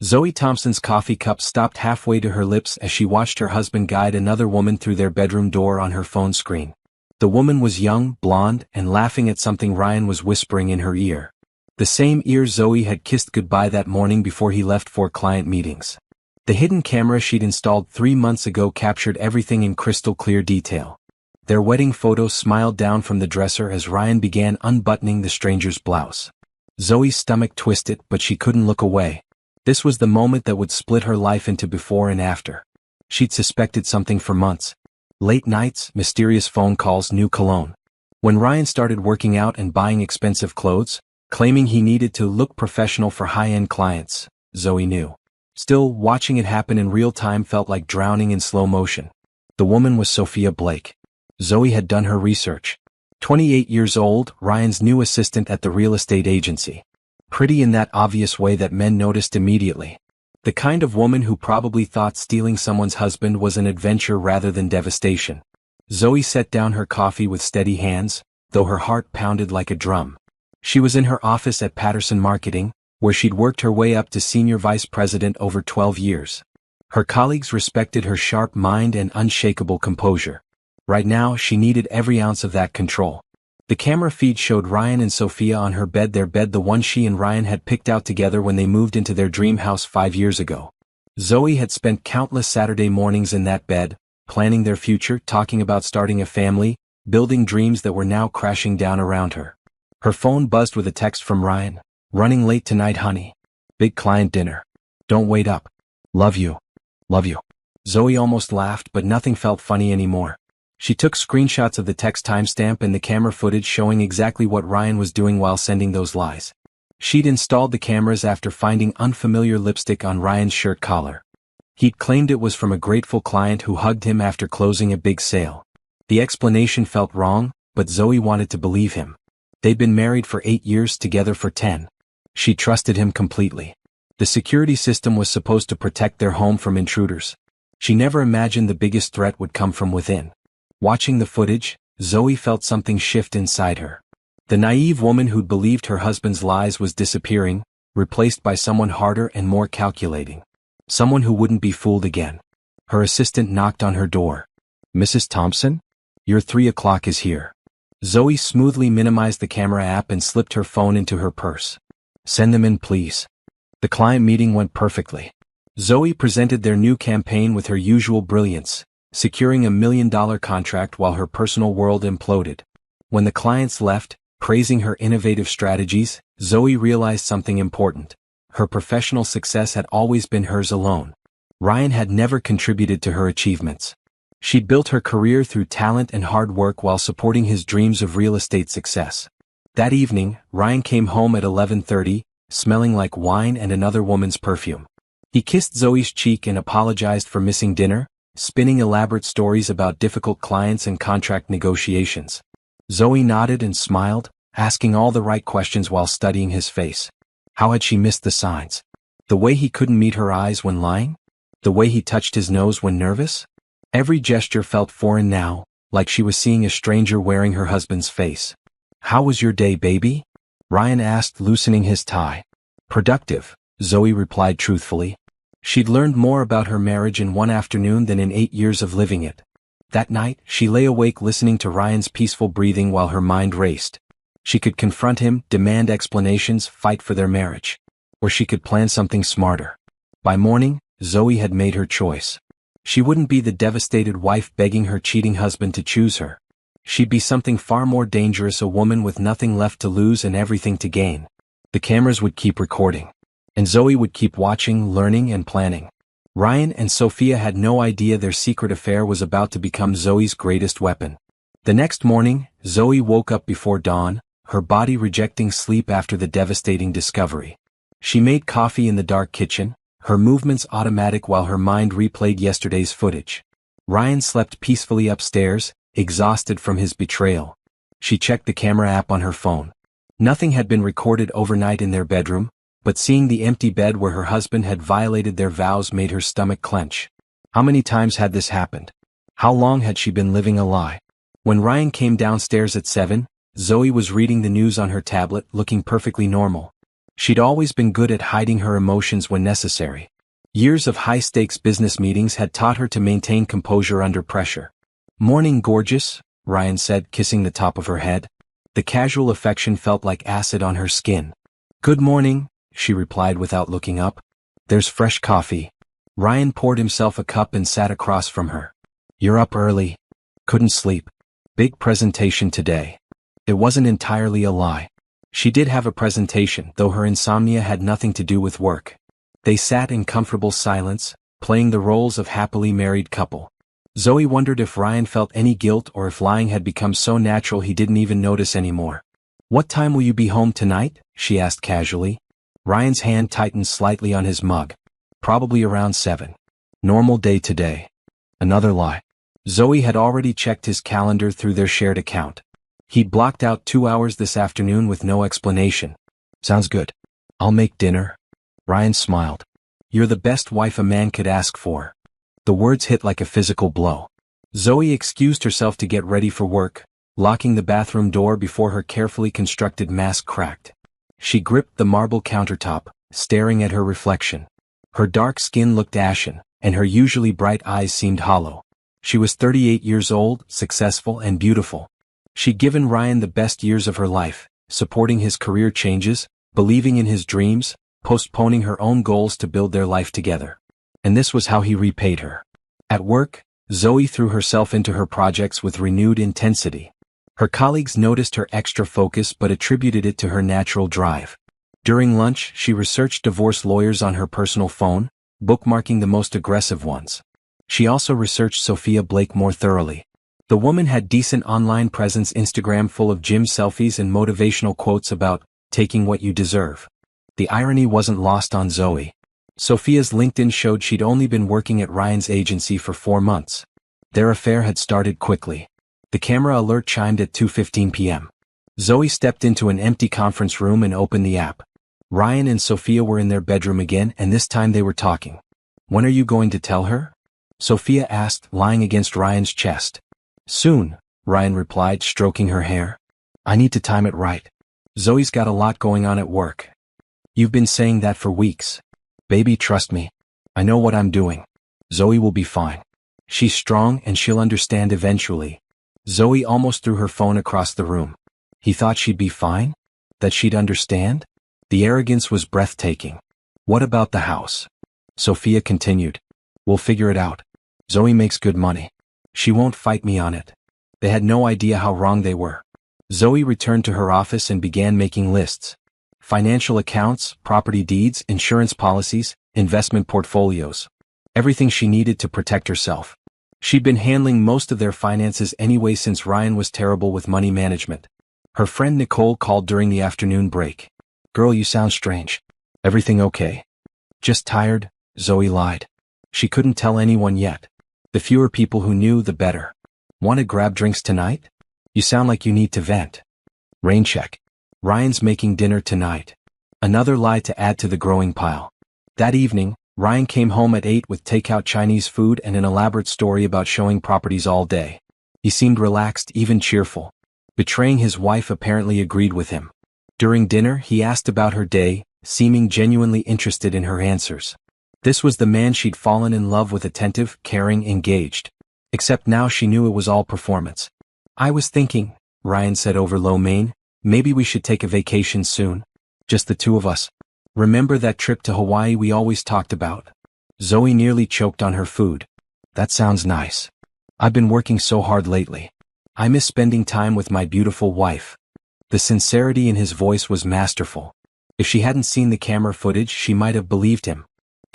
Zoe Thompson's coffee cup stopped halfway to her lips as she watched her husband guide another woman through their bedroom door on her phone screen. The woman was young, blonde, and laughing at something Ryan was whispering in her ear. The same ear Zoe had kissed goodbye that morning before he left for client meetings. The hidden camera she'd installed 3 months ago captured everything in crystal clear detail. Their wedding photo smiled down from the dresser as Ryan began unbuttoning the stranger's blouse. Zoe's stomach twisted, but she couldn't look away. This was the moment that would split her life into before and after. She'd suspected something for months. Late nights, mysterious phone calls, new cologne. When Ryan started working out and buying expensive clothes, claiming he needed to look professional for high-end clients, Zoe knew. Still, watching it happen in real time felt like drowning in slow motion. The woman was Sophia Blake. Zoe had done her research. 28 years old, Ryan's new assistant at the real estate agency. Pretty in that obvious way that men noticed immediately. The kind of woman who probably thought stealing someone's husband was an adventure rather than devastation. Zoe set down her coffee with steady hands, though her heart pounded like a drum. She was in her office at Patterson Marketing, where she'd worked her way up to senior vice president over 12 years. Her colleagues respected her sharp mind and unshakable composure. Right now, she needed every ounce of that control. The camera feed showed Ryan and Sophia on her bed, their bed, the one she and Ryan had picked out together when they moved into their dream house 5 years ago. Zoe had spent countless Saturday mornings in that bed, planning their future, talking about starting a family, building dreams that were now crashing down around her. Her phone buzzed with a text from Ryan. "Running late tonight, honey. Big client dinner. Don't wait up. Love you. Love you." Zoe almost laughed, but nothing felt funny anymore. She took screenshots of the text timestamp and the camera footage showing exactly what Ryan was doing while sending those lies. She'd installed the cameras after finding unfamiliar lipstick on Ryan's shirt collar. He'd claimed it was from a grateful client who hugged him after closing a big sale. The explanation felt wrong, but Zoe wanted to believe him. They'd been married for 8 years, together for 10. She trusted him completely. The security system was supposed to protect their home from intruders. She never imagined the biggest threat would come from within. Watching the footage, Zoe felt something shift inside her. The naive woman who'd believed her husband's lies was disappearing, replaced by someone harder and more calculating. Someone who wouldn't be fooled again. Her assistant knocked on her door. "Mrs. Thompson? Your 3 o'clock is here." Zoe smoothly minimized the camera app and slipped her phone into her purse. "Send them in, please." The client meeting went perfectly. Zoe presented their new campaign with her usual brilliance, securing a $1 million contract while her personal world imploded. When the clients left, praising her innovative strategies, Zoe realized something important. Her professional success had always been hers alone. Ryan had never contributed to her achievements. She'd built her career through talent and hard work while supporting his dreams of real estate success. That evening, Ryan came home at 11:30, smelling like wine and another woman's perfume. He kissed Zoe's cheek and apologized for missing dinner, spinning elaborate stories about difficult clients and contract negotiations. Zoe nodded and smiled, asking all the right questions while studying his face. How had she missed the signs? The way he couldn't meet her eyes when lying? The way he touched his nose when nervous? Every gesture felt foreign now, like she was seeing a stranger wearing her husband's face. "How was your day, baby?" Ryan asked, loosening his tie. "Productive," Zoe replied truthfully. She'd learned more about her marriage in one afternoon than in 8 years of living it. That night, she lay awake listening to Ryan's peaceful breathing while her mind raced. She could confront him, demand explanations, fight for their marriage. Or she could plan something smarter. By morning, Zoe had made her choice. She wouldn't be the devastated wife begging her cheating husband to choose her. She'd be something far more dangerous, a woman with nothing left to lose and everything to gain. The cameras would keep recording. And Zoe would keep watching, learning, and planning. Ryan and Sophia had no idea their secret affair was about to become Zoe's greatest weapon. The next morning, Zoe woke up before dawn, her body rejecting sleep after the devastating discovery. She made coffee in the dark kitchen, her movements automatic while her mind replayed yesterday's footage. Ryan slept peacefully upstairs, exhausted from his betrayal. She checked the camera app on her phone. Nothing had been recorded overnight in their bedroom, but seeing the empty bed where her husband had violated their vows made her stomach clench. How many times had this happened? How long had she been living a lie? When Ryan came downstairs at 7, Zoe was reading the news on her tablet, looking perfectly normal. She'd always been good at hiding her emotions when necessary. Years of high-stakes business meetings had taught her to maintain composure under pressure. "Morning, gorgeous," Ryan said, kissing the top of her head. The casual affection felt like acid on her skin. "Good morning," she replied without looking up. "There's fresh coffee." Ryan poured himself a cup and sat across from her. "You're up early." "Couldn't sleep. Big presentation today." It wasn't entirely a lie. She did have a presentation, though her insomnia had nothing to do with work. They sat in comfortable silence, playing the roles of happily married couple. Zoe wondered if Ryan felt any guilt or if lying had become so natural he didn't even notice anymore. "What time will you be home tonight?" she asked casually. Ryan's hand tightened slightly on his mug. "Probably around 7. Normal day today." Another lie. Zoe had already checked his calendar through their shared account. He'd blocked out 2 hours this afternoon with no explanation. "Sounds good. I'll make dinner." Ryan smiled. "You're the best wife a man could ask for." The words hit like a physical blow. Zoe excused herself to get ready for work, locking the bathroom door before her carefully constructed mask cracked. She gripped the marble countertop, staring at her reflection. Her dark skin looked ashen, and her usually bright eyes seemed hollow. She was 38 years old, successful and beautiful. She'd given Ryan the best years of her life, supporting his career changes, believing in his dreams, postponing her own goals to build their life together. And this was how he repaid her. At work, Zoe threw herself into her projects with renewed intensity. Her colleagues noticed her extra focus but attributed it to her natural drive. During lunch, she researched divorce lawyers on her personal phone, bookmarking the most aggressive ones. She also researched Sophia Blake more thoroughly. The woman had decent online presence, Instagram full of gym selfies and motivational quotes about taking what you deserve. The irony wasn't lost on Zoe. Sophia's LinkedIn showed she'd only been working at Ryan's agency for 4 months. Their affair had started quickly. The camera alert chimed at 2:15 p.m. Zoe stepped into an empty conference room and opened the app. Ryan and Sophia were in their bedroom again, and this time they were talking. "When are you going to tell her?" Sophia asked, lying against Ryan's chest. "Soon," Ryan replied, stroking her hair. "I need to time it right. Zoe's got a lot going on at work." "You've been saying that for weeks." "Baby, trust me. I know what I'm doing. Zoe will be fine. She's strong and she'll understand eventually." Zoe almost threw her phone across the room. He thought she'd be fine? That she'd understand? The arrogance was breathtaking. "What about the house?" Sophia continued. "We'll figure it out. Zoe makes good money. She won't fight me on it." They had no idea how wrong they were. Zoe returned to her office and began making lists. Financial accounts, property deeds, insurance policies, investment portfolios. Everything she needed to protect herself. She'd been handling most of their finances anyway since Ryan was terrible with money management. Her friend Nicole called during the afternoon break. "Girl, you sound strange. Everything okay?" "Just tired," Zoe lied. She couldn't tell anyone yet. The fewer people who knew, the better. "Want to grab drinks tonight? You sound like you need to vent." Rain check. "Ryan's making dinner tonight." Another lie to add to the growing pile. That evening, Ryan came home at 8 with takeout Chinese food and an elaborate story about showing properties all day. He seemed relaxed, even cheerful. Betraying his wife apparently agreed with him. During dinner, he asked about her day, seeming genuinely interested in her answers. This was the man she'd fallen in love with, attentive, caring, engaged. Except now she knew it was all performance. "I was thinking," Ryan said over lo mein, "maybe we should take a vacation soon. Just the two of us. Remember that trip to Hawaii we always talked about?" Zoe nearly choked on her food. "That sounds nice. I've been working so hard lately. I miss spending time with my beautiful wife." The sincerity in his voice was masterful. If she hadn't seen the camera footage, she might have believed him.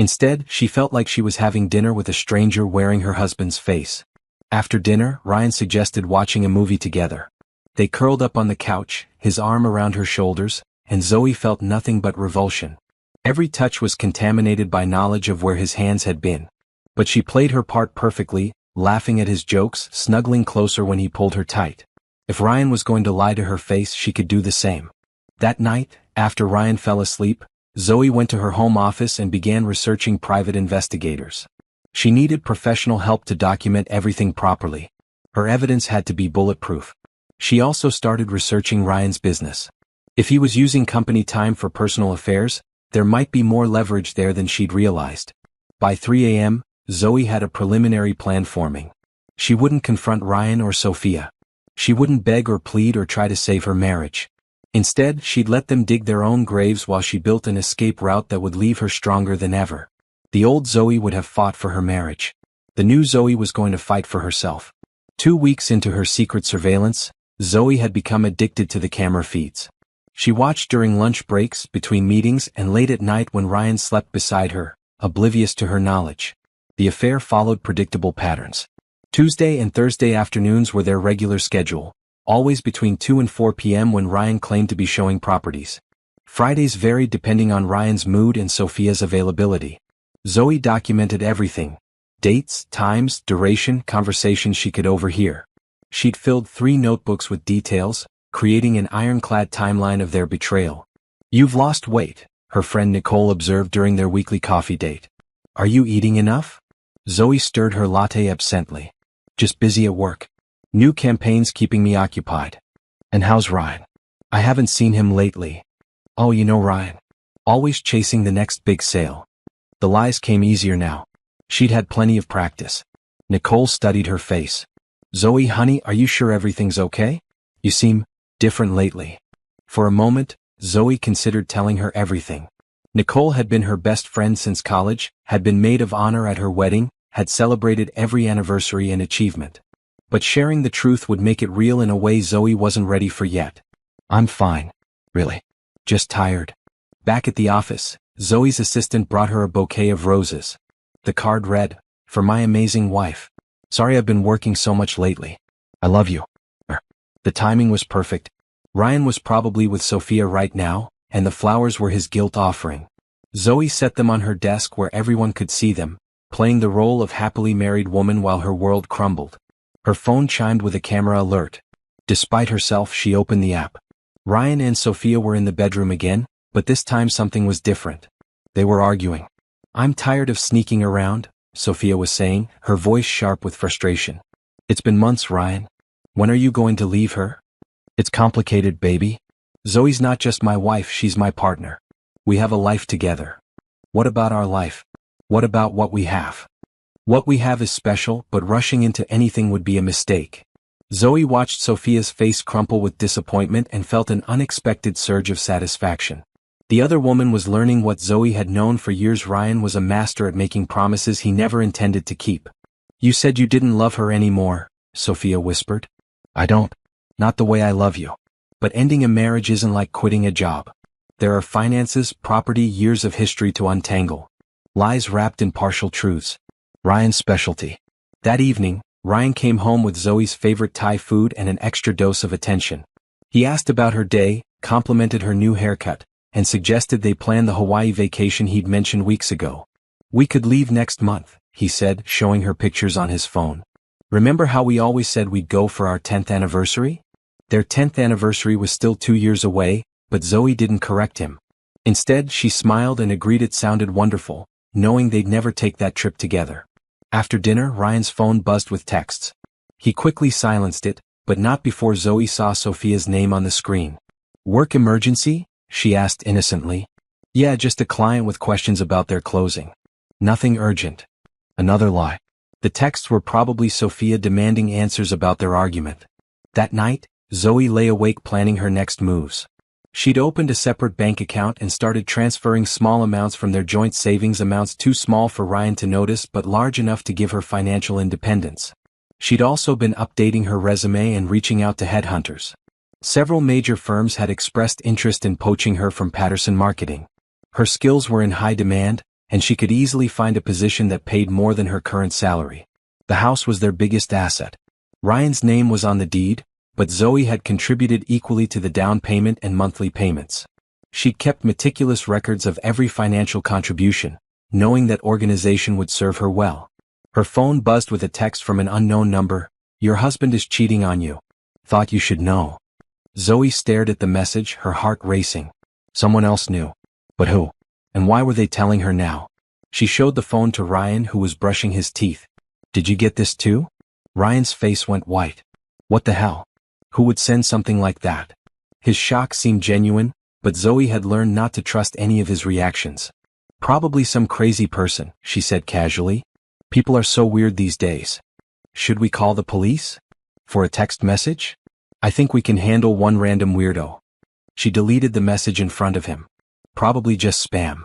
Instead, she felt like she was having dinner with a stranger wearing her husband's face. After dinner, Ryan suggested watching a movie together. They curled up on the couch, his arm around her shoulders, and Zoe felt nothing but revulsion. Every touch was contaminated by knowledge of where his hands had been. But she played her part perfectly, laughing at his jokes, snuggling closer when he pulled her tight. If Ryan was going to lie to her face, she could do the same. That night, after Ryan fell asleep, Zoe went to her home office and began researching private investigators. She needed professional help to document everything properly. Her evidence had to be bulletproof. She also started researching Ryan's business. If he was using company time for personal affairs, there might be more leverage there than she'd realized. By 3 a.m., Zoe had a preliminary plan forming. She wouldn't confront Ryan or Sophia. She wouldn't beg or plead or try to save her marriage. Instead, she'd let them dig their own graves while she built an escape route that would leave her stronger than ever. The old Zoe would have fought for her marriage. The new Zoe was going to fight for herself. 2 weeks into her secret surveillance, Zoe had become addicted to the camera feeds. She watched during lunch breaks, between meetings, and late at night when Ryan slept beside her, oblivious to her knowledge. The affair followed predictable patterns. Tuesday and Thursday afternoons were their regular schedule, always between 2 and 4 p.m. when Ryan claimed to be showing properties. Fridays varied depending on Ryan's mood and Sophia's availability. Zoe documented everything: dates, times, duration, conversations she could overhear. She'd filled 3 notebooks with details, creating an ironclad timeline of their betrayal. "You've lost weight," her friend Nicole observed during their weekly coffee date. "Are you eating enough?" Zoe stirred her latte absently. "Just busy at work. New campaigns keeping me occupied." "And how's Ryan?" "I haven't seen him lately." "Oh, you know Ryan. Always chasing the next big sale." The lies came easier now. She'd had plenty of practice. Nicole studied her face. "Zoe, honey, are you sure everything's okay? You seem different lately." For a moment, Zoe considered telling her everything. Nicole had been her best friend since college, had been maid of honor at her wedding, had celebrated every anniversary and achievement. But sharing the truth would make it real in a way Zoe wasn't ready for yet. "I'm fine. Really. Just tired." Back at the office, Zoe's assistant brought her a bouquet of roses. The card read, "For my amazing wife. Sorry I've been working so much lately. I love you." The timing was perfect. Ryan was probably with Sophia right now, and the flowers were his guilt offering. Zoe set them on her desk where everyone could see them, playing the role of happily married woman while her world crumbled. Her phone chimed with a camera alert. Despite herself, she opened the app. Ryan and Sophia were in the bedroom again, but this time something was different. They were arguing. "I'm tired of sneaking around," Sophia was saying, her voice sharp with frustration. "It's been months, Ryan. When are you going to leave her?" "It's complicated, baby. Zoe's not just my wife, she's my partner. We have a life together." "What about our life? What about what we have?" "What we have is special, but rushing into anything would be a mistake." Zoe watched Sophia's face crumple with disappointment and felt an unexpected surge of satisfaction. The other woman was learning what Zoe had known for years: Ryan was a master at making promises he never intended to keep. "You said you didn't love her anymore," Sophia whispered. "I don't. Not the way I love you. But ending a marriage isn't like quitting a job. There are finances, property, years of history to untangle. Lies wrapped in partial truths. Ryan's specialty." That evening, Ryan came home with Zoe's favorite Thai food and an extra dose of attention. He asked about her day, complimented her new haircut, and suggested they plan the Hawaii vacation he'd mentioned weeks ago. "We could leave next month," he said, showing her pictures on his phone. "Remember how we always said we'd go for our 10th anniversary? Their 10th anniversary was still 2 years away, but Zoe didn't correct him. Instead, she smiled and agreed it sounded wonderful, knowing they'd never take that trip together. After dinner, Ryan's phone buzzed with texts. He quickly silenced it, but not before Zoe saw Sophia's name on the screen. "Work emergency?" she asked innocently. "Yeah, just a client with questions about their closing. Nothing urgent." Another lie. The texts were probably Sophia demanding answers about their argument. That night, Zoe lay awake planning her next moves. She'd opened a separate bank account and started transferring small amounts from their joint savings, amounts too small for Ryan to notice but large enough to give her financial independence. She'd also been updating her resume and reaching out to headhunters. Several major firms had expressed interest in poaching her from Patterson Marketing. Her skills were in high demand, and she could easily find a position that paid more than her current salary. The house was their biggest asset. Ryan's name was on the deed, but Zoe had contributed equally to the down payment and monthly payments. She'd kept meticulous records of every financial contribution, knowing that organization would serve her well. Her phone buzzed with a text from an unknown number. "Your husband is cheating on you. Thought you should know." Zoe stared at the message, her heart racing. Someone else knew. But who? And why were they telling her now? She showed the phone to Ryan, who was brushing his teeth. "Did you get this too?" Ryan's face went white. What the hell? Who would send something like that? His shock seemed genuine, but Zoe had learned not to trust any of his reactions. "Probably some crazy person," she said casually. "People are so weird these days. Should we call the police? For a text message? I think we can handle one random weirdo." She deleted the message in front of him. Probably just spam.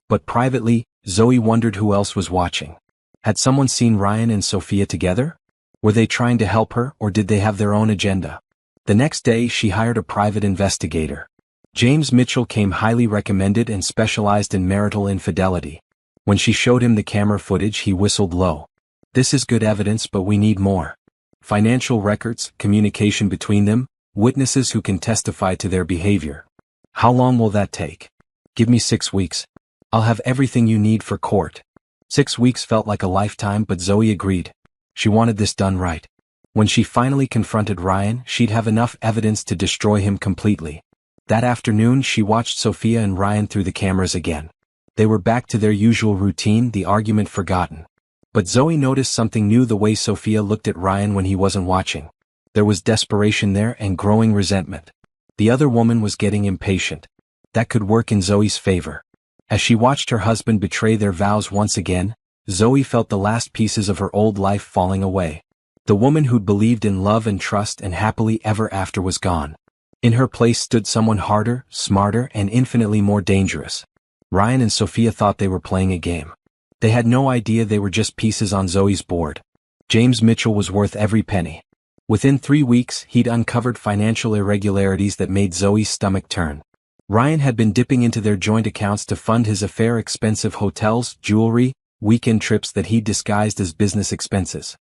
But privately, Zoe wondered who else was watching. Had someone seen Ryan and Sophia together? Were they trying to help her, or did they have their own agenda? The next day she hired a private investigator. James Mitchell came highly recommended and specialized in marital infidelity. When she showed him the camera footage, he whistled low. "This is good evidence, but we need more. Financial records, communication between them, witnesses who can testify to their behavior." "How long will that take?" "Give me 6 weeks. I'll have everything you need for court." 6 weeks felt like a lifetime, but Zoe agreed. She wanted this done right. When she finally confronted Ryan, she'd have enough evidence to destroy him completely. That afternoon she watched Sophia and Ryan through the cameras again. They were back to their usual routine, the argument forgotten. But Zoe noticed something new: the way Sophia looked at Ryan when he wasn't watching. There was desperation there and growing resentment. The other woman was getting impatient. That could work in Zoe's favor. As she watched her husband betray their vows once again, Zoe felt the last pieces of her old life falling away. The woman who'd believed in love and trust and happily ever after was gone. In her place stood someone harder, smarter, and infinitely more dangerous. Ryan and Sophia thought they were playing a game. They had no idea they were just pieces on Zoe's board. James Mitchell was worth every penny. Within 3 weeks, he'd uncovered financial irregularities that made Zoe's stomach turn. Ryan had been dipping into their joint accounts to fund his affair: expensive hotels, jewelry, weekend trips that he'd disguised as business expenses.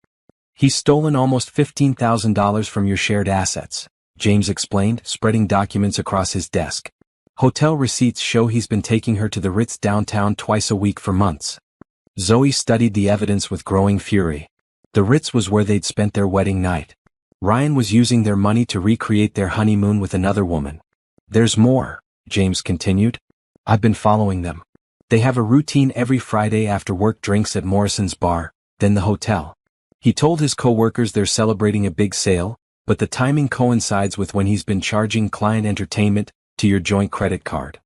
"He's stolen almost $15,000 from your shared assets," James explained, spreading documents across his desk. "Hotel receipts show he's been taking her to the Ritz downtown twice a week for months." Zoe studied the evidence with growing fury. The Ritz was where they'd spent their wedding night. Ryan was using their money to recreate their honeymoon with another woman. "There's more," James continued. "I've been following them. They have a routine every Friday after work: drinks at Morrison's bar, then the hotel." He told his co-workers they're celebrating a big sale, but the timing coincides with when he's been charging client entertainment to your joint credit card.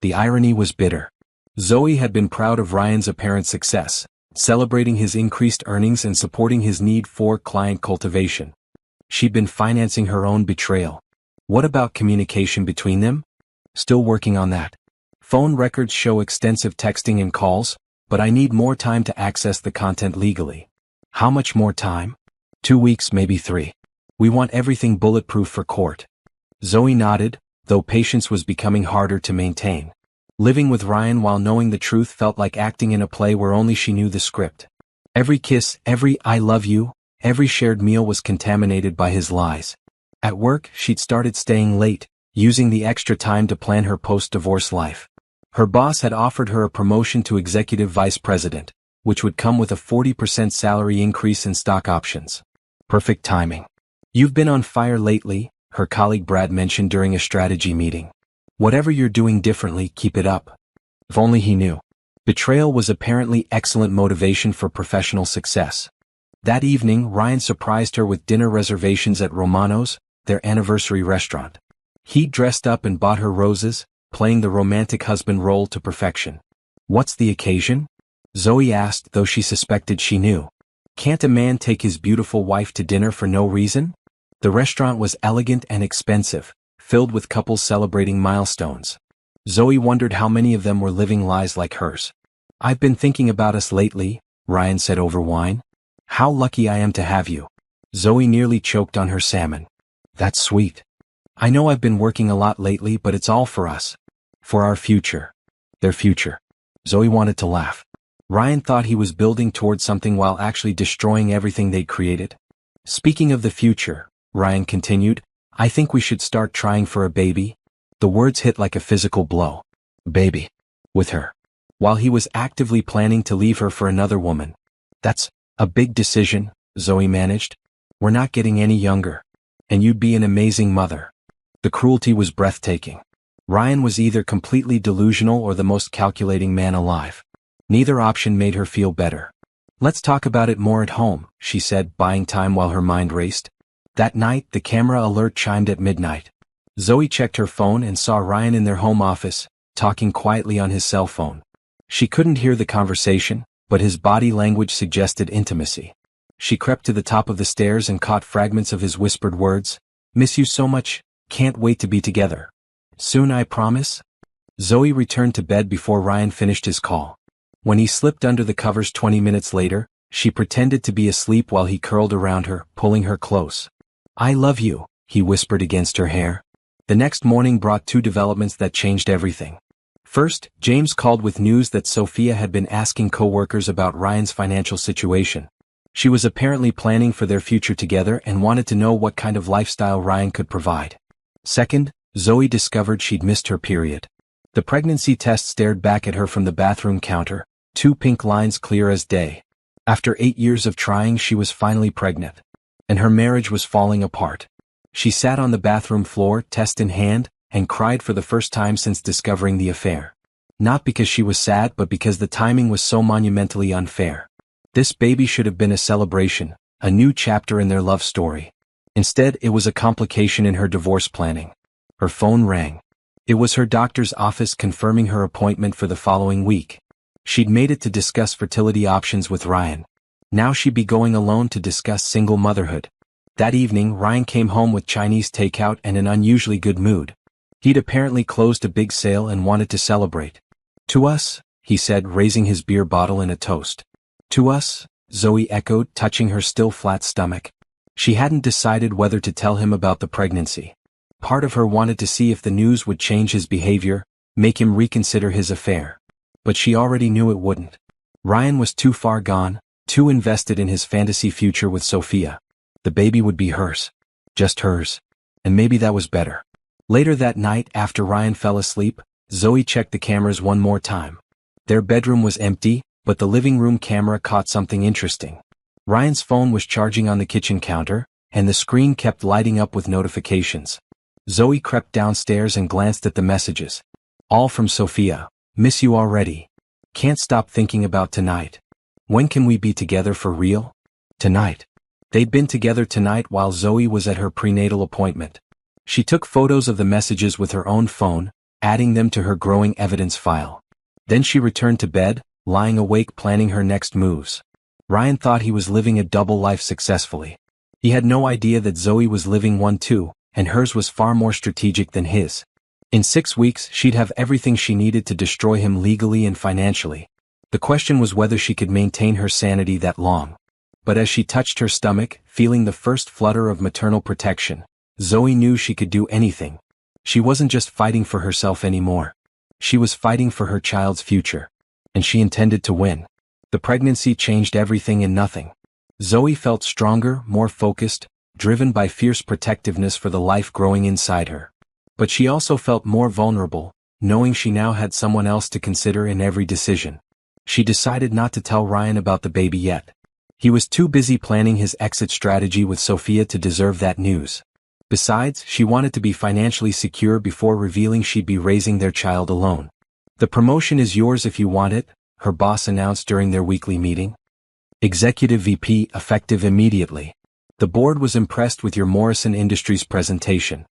The irony was bitter. Zoe had been proud of Ryan's apparent success, celebrating his increased earnings and supporting his need for client cultivation. She'd been financing her own betrayal. What about communication between them? "Still working on that. Phone records show extensive texting and calls, but I need more time to access the content legally." "How much more time?" 2 weeks, maybe 3. "We want everything bulletproof for court." Zoe nodded, though patience was becoming harder to maintain. Living with Ryan while knowing the truth felt like acting in a play where only she knew the script. Every kiss, every "I love you," every shared meal was contaminated by his lies. At work, she'd started staying late, using the extra time to plan her post-divorce life. Her boss had offered her a promotion to executive vice president, which would come with a 40% salary increase and stock options. Perfect timing. "You've been on fire lately," her colleague Brad mentioned during a strategy meeting. "Whatever you're doing differently, keep it up." If only he knew. Betrayal was apparently excellent motivation for professional success. That evening, Ryan surprised her with dinner reservations at Romano's, their anniversary restaurant. He'd dressed up and bought her roses, playing the romantic husband role to perfection. "What's the occasion?" Zoe asked, though she suspected she knew. Can't a man take his beautiful wife to dinner for no reason? The restaurant was elegant and expensive, filled with couples celebrating milestones. Zoe wondered how many of them were living lies like hers. "I've been thinking about us lately," Ryan said over wine. "How lucky I am to have you." Zoe nearly choked on her salmon. "That's sweet. I know I've been working a lot lately, but it's all for us. For our future." Their future. Zoe wanted to laugh. Ryan thought he was building towards something while actually destroying everything they'd created. "Speaking of the future," Ryan continued, "I think we should start trying for a baby." The words hit like a physical blow. Baby. With her. While he was actively planning to leave her for another woman. "That's a big decision," Zoe managed. "We're not getting any younger. And you'd be an amazing mother." The cruelty was breathtaking. Ryan was either completely delusional or the most calculating man alive. Neither option made her feel better. "Let's talk about it more at home," she said, buying time while her mind raced. That night, the camera alert chimed at midnight. Zoe checked her phone and saw Ryan in their home office, talking quietly on his cell phone. She couldn't hear the conversation, but his body language suggested intimacy. She crept to the top of the stairs and caught fragments of his whispered words. "Miss you so much, can't wait to be together. Soon, I promise." Zoe returned to bed before Ryan finished his call. When he slipped under the covers 20 minutes later, she pretended to be asleep while he curled around her, pulling her close. "I love you," he whispered against her hair. The next morning brought two developments that changed everything. First, James called with news that Sophia had been asking co-workers about Ryan's financial situation. She was apparently planning for their future together and wanted to know what kind of lifestyle Ryan could provide. Second, Zoe discovered she'd missed her period. The pregnancy test stared back at her from the bathroom counter, two pink lines clear as day. After 8 years of trying, she was finally pregnant. And her marriage was falling apart. She sat on the bathroom floor, test in hand, and cried for the first time since discovering the affair. Not because she was sad, but because the timing was so monumentally unfair. This baby should have been a celebration, a new chapter in their love story. Instead, it was a complication in her divorce planning. Her phone rang. It was her doctor's office confirming her appointment for the following week. She'd made it to discuss fertility options with Ryan. Now she'd be going alone to discuss single motherhood. That evening, Ryan came home with Chinese takeout and an unusually good mood. He'd apparently closed a big sale and wanted to celebrate. "To us," he said, raising his beer bottle in a toast. "To us," Zoe echoed, touching her still flat stomach. She hadn't decided whether to tell him about the pregnancy. Part of her wanted to see if the news would change his behavior, make him reconsider his affair. But she already knew it wouldn't. Ryan was too far gone, too invested in his fantasy future with Sophia. The baby would be hers. Just hers. And maybe that was better. Later that night, after Ryan fell asleep, Zoe checked the cameras one more time. Their bedroom was empty, but the living room camera caught something interesting. Ryan's phone was charging on the kitchen counter, and the screen kept lighting up with notifications. Zoe crept downstairs and glanced at the messages. All from Sophia. "Miss you already. Can't stop thinking about tonight. When can we be together for real?" Tonight. They'd been together tonight while Zoe was at her prenatal appointment. She took photos of the messages with her own phone, adding them to her growing evidence file. Then she returned to bed, lying awake planning her next moves. Ryan thought he was living a double life successfully. He had no idea that Zoe was living one too, and hers was far more strategic than his. In 6 weeks, she'd have everything she needed to destroy him legally and financially. The question was whether she could maintain her sanity that long. But as she touched her stomach, feeling the first flutter of maternal protection, Zoe knew she could do anything. She wasn't just fighting for herself anymore. She was fighting for her child's future. And she intended to win. The pregnancy changed everything and nothing. Zoe felt stronger, more focused, driven by fierce protectiveness for the life growing inside her. But she also felt more vulnerable, knowing she now had someone else to consider in every decision. She decided not to tell Ryan about the baby yet. He was too busy planning his exit strategy with Sophia to deserve that news. Besides, she wanted to be financially secure before revealing she'd be raising their child alone. "The promotion is yours if you want it," her boss announced during their weekly meeting. "Executive VP effective immediately. The board was impressed with your Morrison Industries presentation."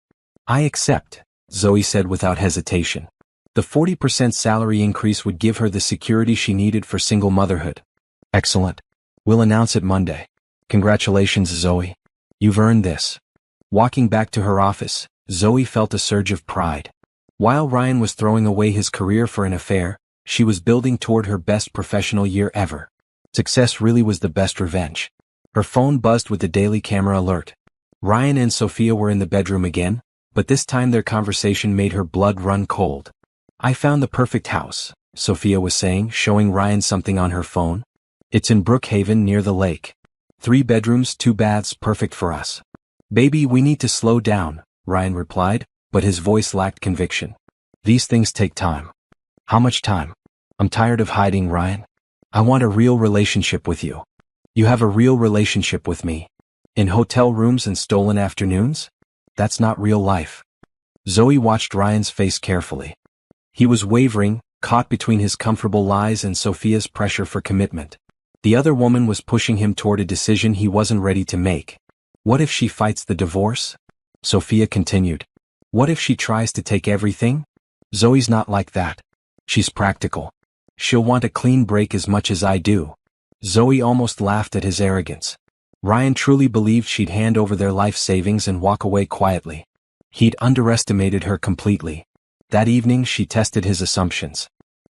"I accept," Zoe said without hesitation. The 40% salary increase would give her the security she needed for single motherhood. "Excellent. We'll announce it Monday. Congratulations, Zoe. You've earned this." Walking back to her office, Zoe felt a surge of pride. While Ryan was throwing away his career for an affair, she was building toward her best professional year ever. Success really was the best revenge. Her phone buzzed with the daily camera alert. Ryan and Sophia were in the bedroom again, but this time their conversation made her blood run cold. "I found the perfect house," Sophia was saying, showing Ryan something on her phone. "It's in Brookhaven near the lake. 3 bedrooms, 2 baths, perfect for us." "Baby, we need to slow down," Ryan replied, but his voice lacked conviction. "These things take time." "How much time?" "I'm tired of hiding, Ryan. I want a real relationship with you." "You have a real relationship with me. In hotel rooms and stolen afternoons? That's not real life." Zoe watched Ryan's face carefully. He was wavering, caught between his comfortable lies and Sophia's pressure for commitment. The other woman was pushing him toward a decision he wasn't ready to make. What if she fights the divorce? Sophia continued. What if she tries to take everything? Zoe's not like that. She's practical. She'll want a clean break as much as I do. Zoe almost laughed at his arrogance. Ryan truly believed she'd hand over their life savings and walk away quietly. He'd underestimated her completely. That evening she tested his assumptions.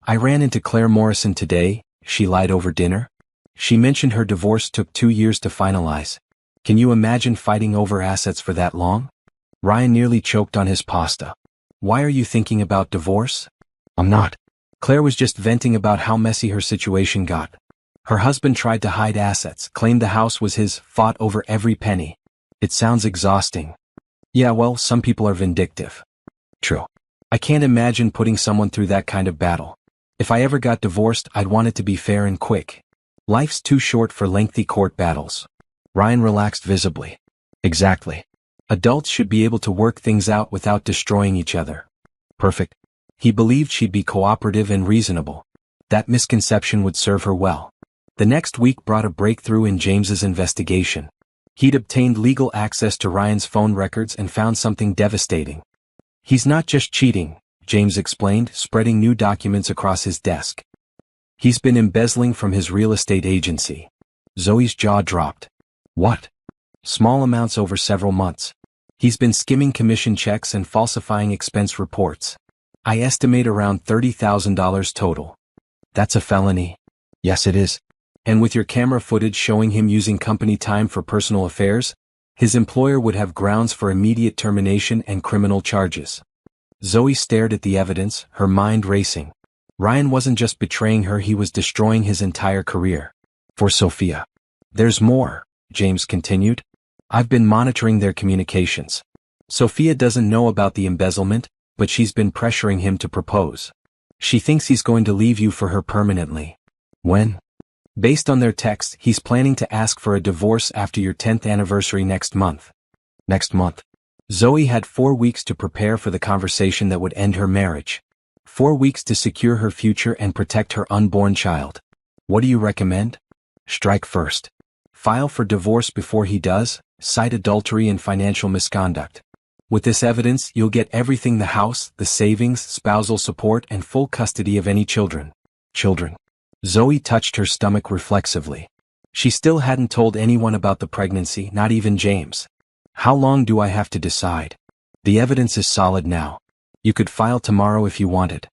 I ran into Claire Morrison today, she lied over dinner. She mentioned her divorce took 2 years to finalize. Can you imagine fighting over assets for that long? Ryan nearly choked on his pasta. Why are you thinking about divorce? I'm not. Claire was just venting about how messy her situation got. Her husband tried to hide assets, claimed the house was his, fought over every penny. It sounds exhausting. Yeah, well, some people are vindictive. True. I can't imagine putting someone through that kind of battle. If I ever got divorced, I'd want it to be fair and quick. Life's too short for lengthy court battles. Ryan relaxed visibly. Exactly. Adults should be able to work things out without destroying each other. Perfect. He believed she'd be cooperative and reasonable. That misconception would serve her well. The next week brought a breakthrough in James's investigation. He'd obtained legal access to Ryan's phone records and found something devastating. He's not just cheating, James explained, spreading new documents across his desk. He's been embezzling from his real estate agency. Zoe's jaw dropped. What? Small amounts over several months. He's been skimming commission checks and falsifying expense reports. I estimate around $30,000 total. That's a felony. Yes, it is. And with your camera footage showing him using company time for personal affairs, his employer would have grounds for immediate termination and criminal charges. Zoe stared at the evidence, her mind racing. Ryan wasn't just betraying her, he was destroying his entire career. For Sophia. There's more, James continued. I've been monitoring their communications. Sophia doesn't know about the embezzlement, but she's been pressuring him to propose. She thinks he's going to leave you for her permanently. When? Based on their texts, he's planning to ask for a divorce after your 10th anniversary next month. Next month. Zoe had 4 weeks to prepare for the conversation that would end her marriage. 4 weeks to secure her future and protect her unborn child. What do you recommend? Strike first. File for divorce before he does, cite adultery and financial misconduct. With this evidence, you'll get everything: the house, the savings, spousal support, and full custody of any children. Children. Zoe touched her stomach reflexively. She still hadn't told anyone about the pregnancy, not even James. How long do I have to decide? The evidence is solid now. You could file tomorrow if you wanted.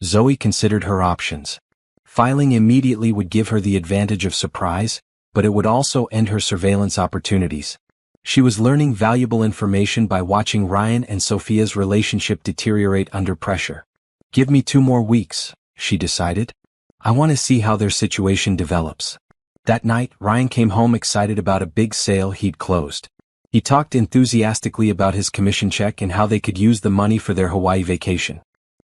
Zoe considered her options. Filing immediately would give her the advantage of surprise, but it would also end her surveillance opportunities. She was learning valuable information by watching Ryan and Sophia's relationship deteriorate under pressure. Give me 2 more weeks, she decided. I want to see how their situation develops. That night, Ryan came home excited about a big sale he'd closed. He talked enthusiastically about his commission check and how they could use the money for their Hawaii vacation.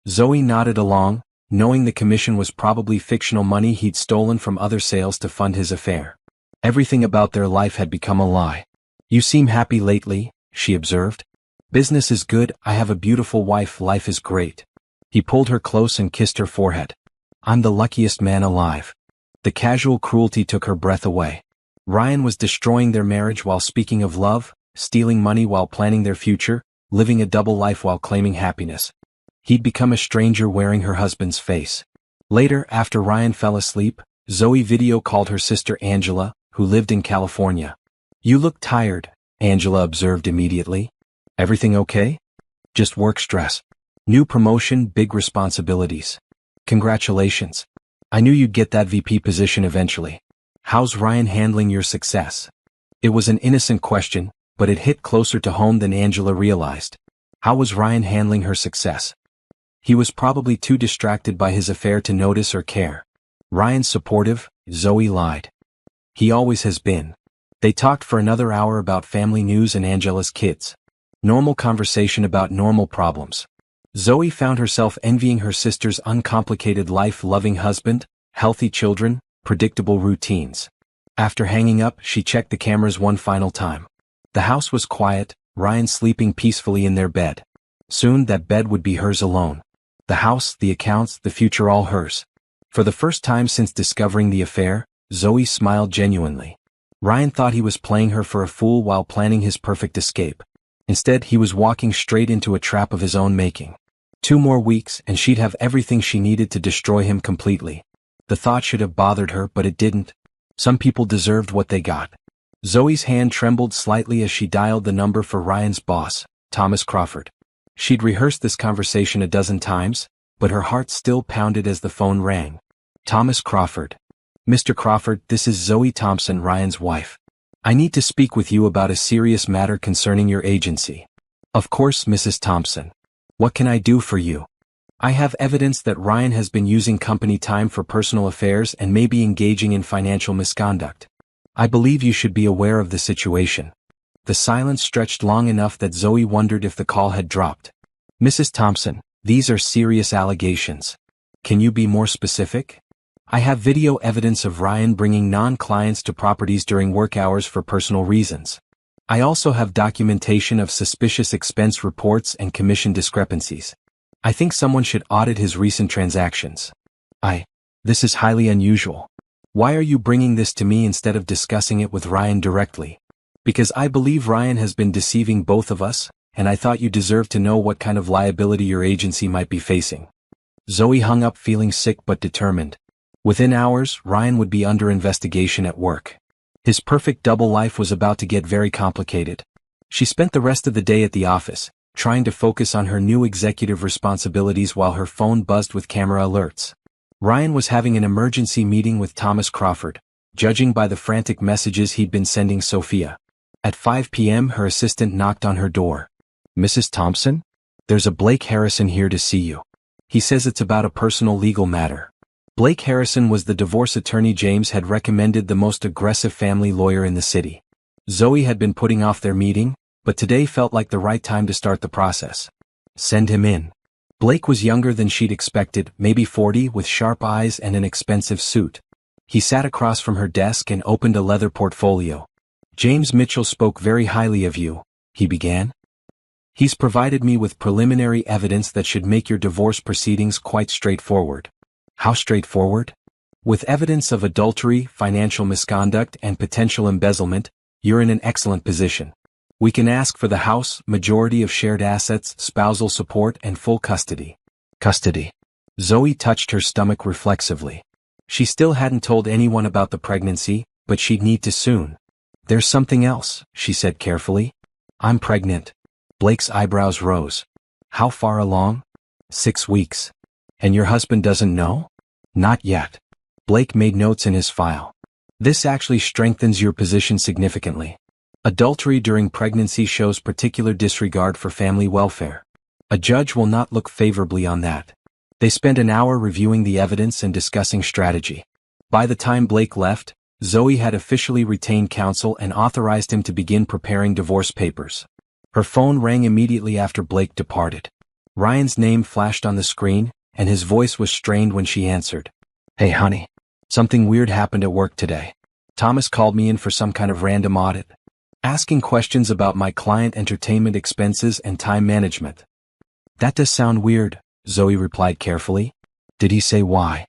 Zoe nodded along, knowing the commission was probably fictional money he'd stolen from other sales to fund his affair. Everything about their life had become a lie. You seem happy lately, she observed. Business is good, I have a beautiful wife, life is great. He pulled her close and kissed her forehead. I'm the luckiest man alive. The casual cruelty took her breath away. Ryan was destroying their marriage while speaking of love, stealing money while planning their future, living a double life while claiming happiness. He'd become a stranger wearing her husband's face. Later, after Ryan fell asleep, Zoe video called her sister Angela, who lived in California. You look tired, Angela observed immediately. Everything okay? Just work stress. New promotion, big responsibilities. Congratulations. I knew you'd get that VP position eventually. How's Ryan handling your success? It was an innocent question, but it hit closer to home than Angela realized. How was Ryan handling her success? He was probably too distracted by his affair to notice or care. Ryan's supportive, Zoe lied. He always has been. They talked for another hour about family news and Angela's kids. Normal conversation about normal problems. Zoe found herself envying her sister's uncomplicated life, loving husband, healthy children, predictable routines. After hanging up, she checked the cameras one final time. The house was quiet, Ryan sleeping peacefully in their bed. Soon that bed would be hers alone. The house, the accounts, the future, all hers. For the first time since discovering the affair, Zoe smiled genuinely. Ryan thought he was playing her for a fool while planning his perfect escape. Instead, he was walking straight into a trap of his own making. 2 more weeks, and she'd have everything she needed to destroy him completely. The thought should have bothered her, but it didn't. Some people deserved what they got. Zoe's hand trembled slightly as she dialed the number for Ryan's boss, Thomas Crawford. She'd rehearsed this conversation a dozen times, but her heart still pounded as the phone rang. Thomas Crawford. Mr. Crawford, this is Zoe Thompson, Ryan's wife. I need to speak with you about a serious matter concerning your agency. Of course, Mrs. Thompson. What can I do for you? I have evidence that Ryan has been using company time for personal affairs and may be engaging in financial misconduct. I believe you should be aware of the situation. The silence stretched long enough that Zoe wondered if the call had dropped. Mrs. Thompson, these are serious allegations. Can you be more specific? I have video evidence of Ryan bringing non-clients to properties during work hours for personal reasons. I also have documentation of suspicious expense reports and commission discrepancies. I think someone should audit his recent transactions. This is highly unusual. Why are you bringing this to me instead of discussing it with Ryan directly? Because I believe Ryan has been deceiving both of us, and I thought you deserved to know what kind of liability your agency might be facing. Zoe hung up feeling sick but determined. Within hours, Ryan would be under investigation at work. His perfect double life was about to get very complicated. She spent the rest of the day at the office, trying to focus on her new executive responsibilities while her phone buzzed with camera alerts. Ryan was having an emergency meeting with Thomas Crawford, judging by the frantic messages he'd been sending Sophia. At 5 p.m. her assistant knocked on her door. Mrs. Thompson? There's a Blake Harrison here to see you. He says it's about a personal legal matter. Blake Harrison was the divorce attorney James had recommended, the most aggressive family lawyer in the city. Zoe had been putting off their meeting, but today felt like the right time to start the process. Send him in. Blake was younger than she'd expected, maybe 40, with sharp eyes and an expensive suit. He sat across from her desk and opened a leather portfolio. James Mitchell spoke very highly of you, he began. He's provided me with preliminary evidence that should make your divorce proceedings quite straightforward. How straightforward? With evidence of adultery, financial misconduct, and potential embezzlement, you're in an excellent position. We can ask for the house, majority of shared assets, spousal support, and full custody. Custody. Zoe touched her stomach reflexively. She still hadn't told anyone about the pregnancy, but she'd need to soon. There's something else, she said carefully. I'm pregnant. Blake's eyebrows rose. How far along? 6 weeks. And your husband doesn't know? Not yet. Blake made notes in his file. This actually strengthens your position significantly. Adultery during pregnancy shows particular disregard for family welfare. A judge will not look favorably on that. They spent an hour reviewing the evidence and discussing strategy. By the time Blake left, Zoe had officially retained counsel and authorized him to begin preparing divorce papers. Her phone rang immediately after Blake departed. Ryan's name flashed on the screen, and his voice was strained when she answered. Hey honey, something weird happened at work today. Thomas called me in for some kind of random audit, asking questions about my client entertainment expenses and time management. That does sound weird, Zoe replied carefully. Did he say why?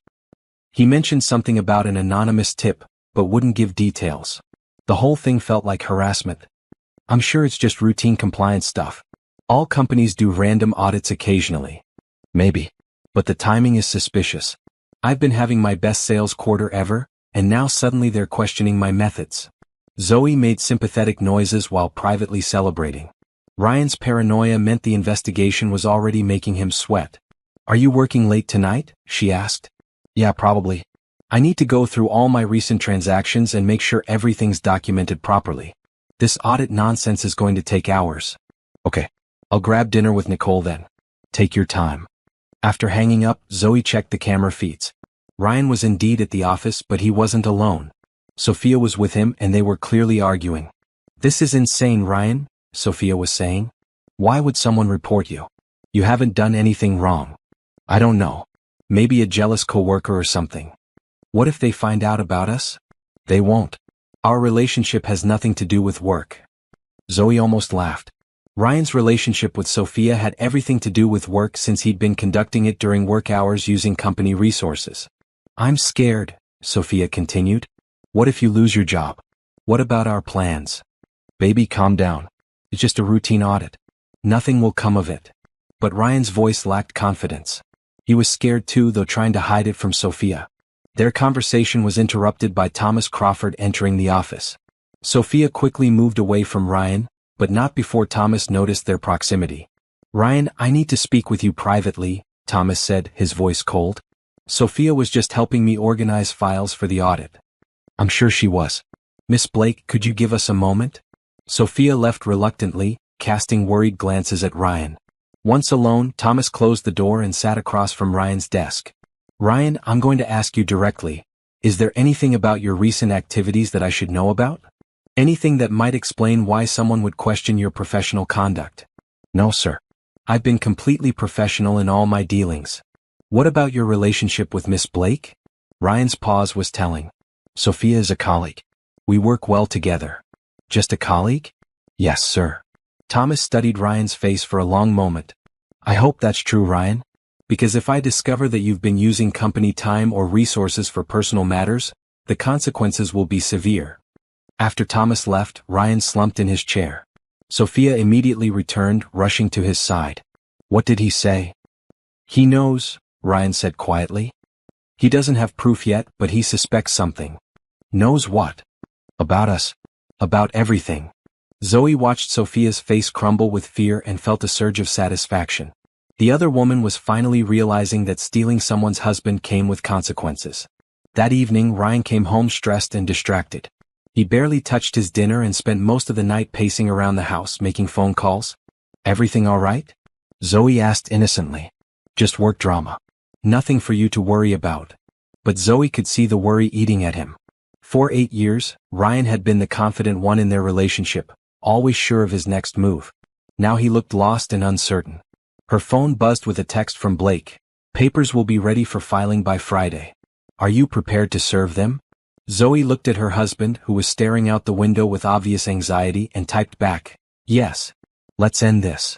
He mentioned something about an anonymous tip, but wouldn't give details. The whole thing felt like harassment. I'm sure it's just routine compliance stuff. All companies do random audits occasionally. Maybe. But the timing is suspicious. I've been having my best sales quarter ever, and now suddenly they're questioning my methods. Zoe made sympathetic noises while privately celebrating. Ryan's paranoia meant the investigation was already making him sweat. Are you working late tonight? She asked. Yeah, probably. I need to go through all my recent transactions and make sure everything's documented properly. This audit nonsense is going to take hours. Okay. I'll grab dinner with Nicole then. Take your time. After hanging up, Zoe checked the camera feeds. Ryan was indeed at the office, but he wasn't alone. Sophia was with him and they were clearly arguing. This is insane, Ryan, Sophia was saying. Why would someone report you? You haven't done anything wrong. I don't know. Maybe a jealous coworker or something. What if they find out about us? They won't. Our relationship has nothing to do with work. Zoe almost laughed. Ryan's relationship with Sophia had everything to do with work since he'd been conducting it during work hours using company resources. I'm scared, Sophia continued. What if you lose your job? What about our plans? Baby, calm down. It's just a routine audit. Nothing will come of it. But Ryan's voice lacked confidence. He was scared too, though trying to hide it from Sophia. Their conversation was interrupted by Thomas Crawford entering the office. Sophia quickly moved away from Ryan, but not before Thomas noticed their proximity. "Ryan, I need to speak with you privately," Thomas said, his voice cold. "Sophia was just helping me organize files for the audit." "I'm sure she was. Miss Blake, could you give us a moment?" Sophia left reluctantly, casting worried glances at Ryan. Once alone, Thomas closed the door and sat across from Ryan's desk. "Ryan, I'm going to ask you directly. Is there anything about your recent activities that I should know about? Anything that might explain why someone would question your professional conduct?" "No, sir. I've been completely professional in all my dealings." "What about your relationship with Miss Blake?" Ryan's pause was telling. "Sophia is a colleague. We work well together." "Just a colleague?" "Yes, sir." Thomas studied Ryan's face for a long moment. "I hope that's true, Ryan. Because if I discover that you've been using company time or resources for personal matters, the consequences will be severe." After Thomas left, Ryan slumped in his chair. Sophia immediately returned, rushing to his side. "What did he say?" "He knows," Ryan said quietly. "He doesn't have proof yet, but he suspects something." "Knows what?" "About us. About everything." Zoe watched Sophia's face crumble with fear and felt a surge of satisfaction. The other woman was finally realizing that stealing someone's husband came with consequences. That evening, Ryan came home stressed and distracted. He barely touched his dinner and spent most of the night pacing around the house making phone calls. "Everything all right?" Zoe asked innocently. "Just work drama. Nothing for you to worry about." But Zoe could see the worry eating at him. For 8 years, Ryan had been the confident one in their relationship, always sure of his next move. Now he looked lost and uncertain. Her phone buzzed with a text from Blake. "Papers will be ready for filing by Friday. Are you prepared to serve them?" Zoe looked at her husband, who was staring out the window with obvious anxiety, and typed back, "Yes. Let's end this."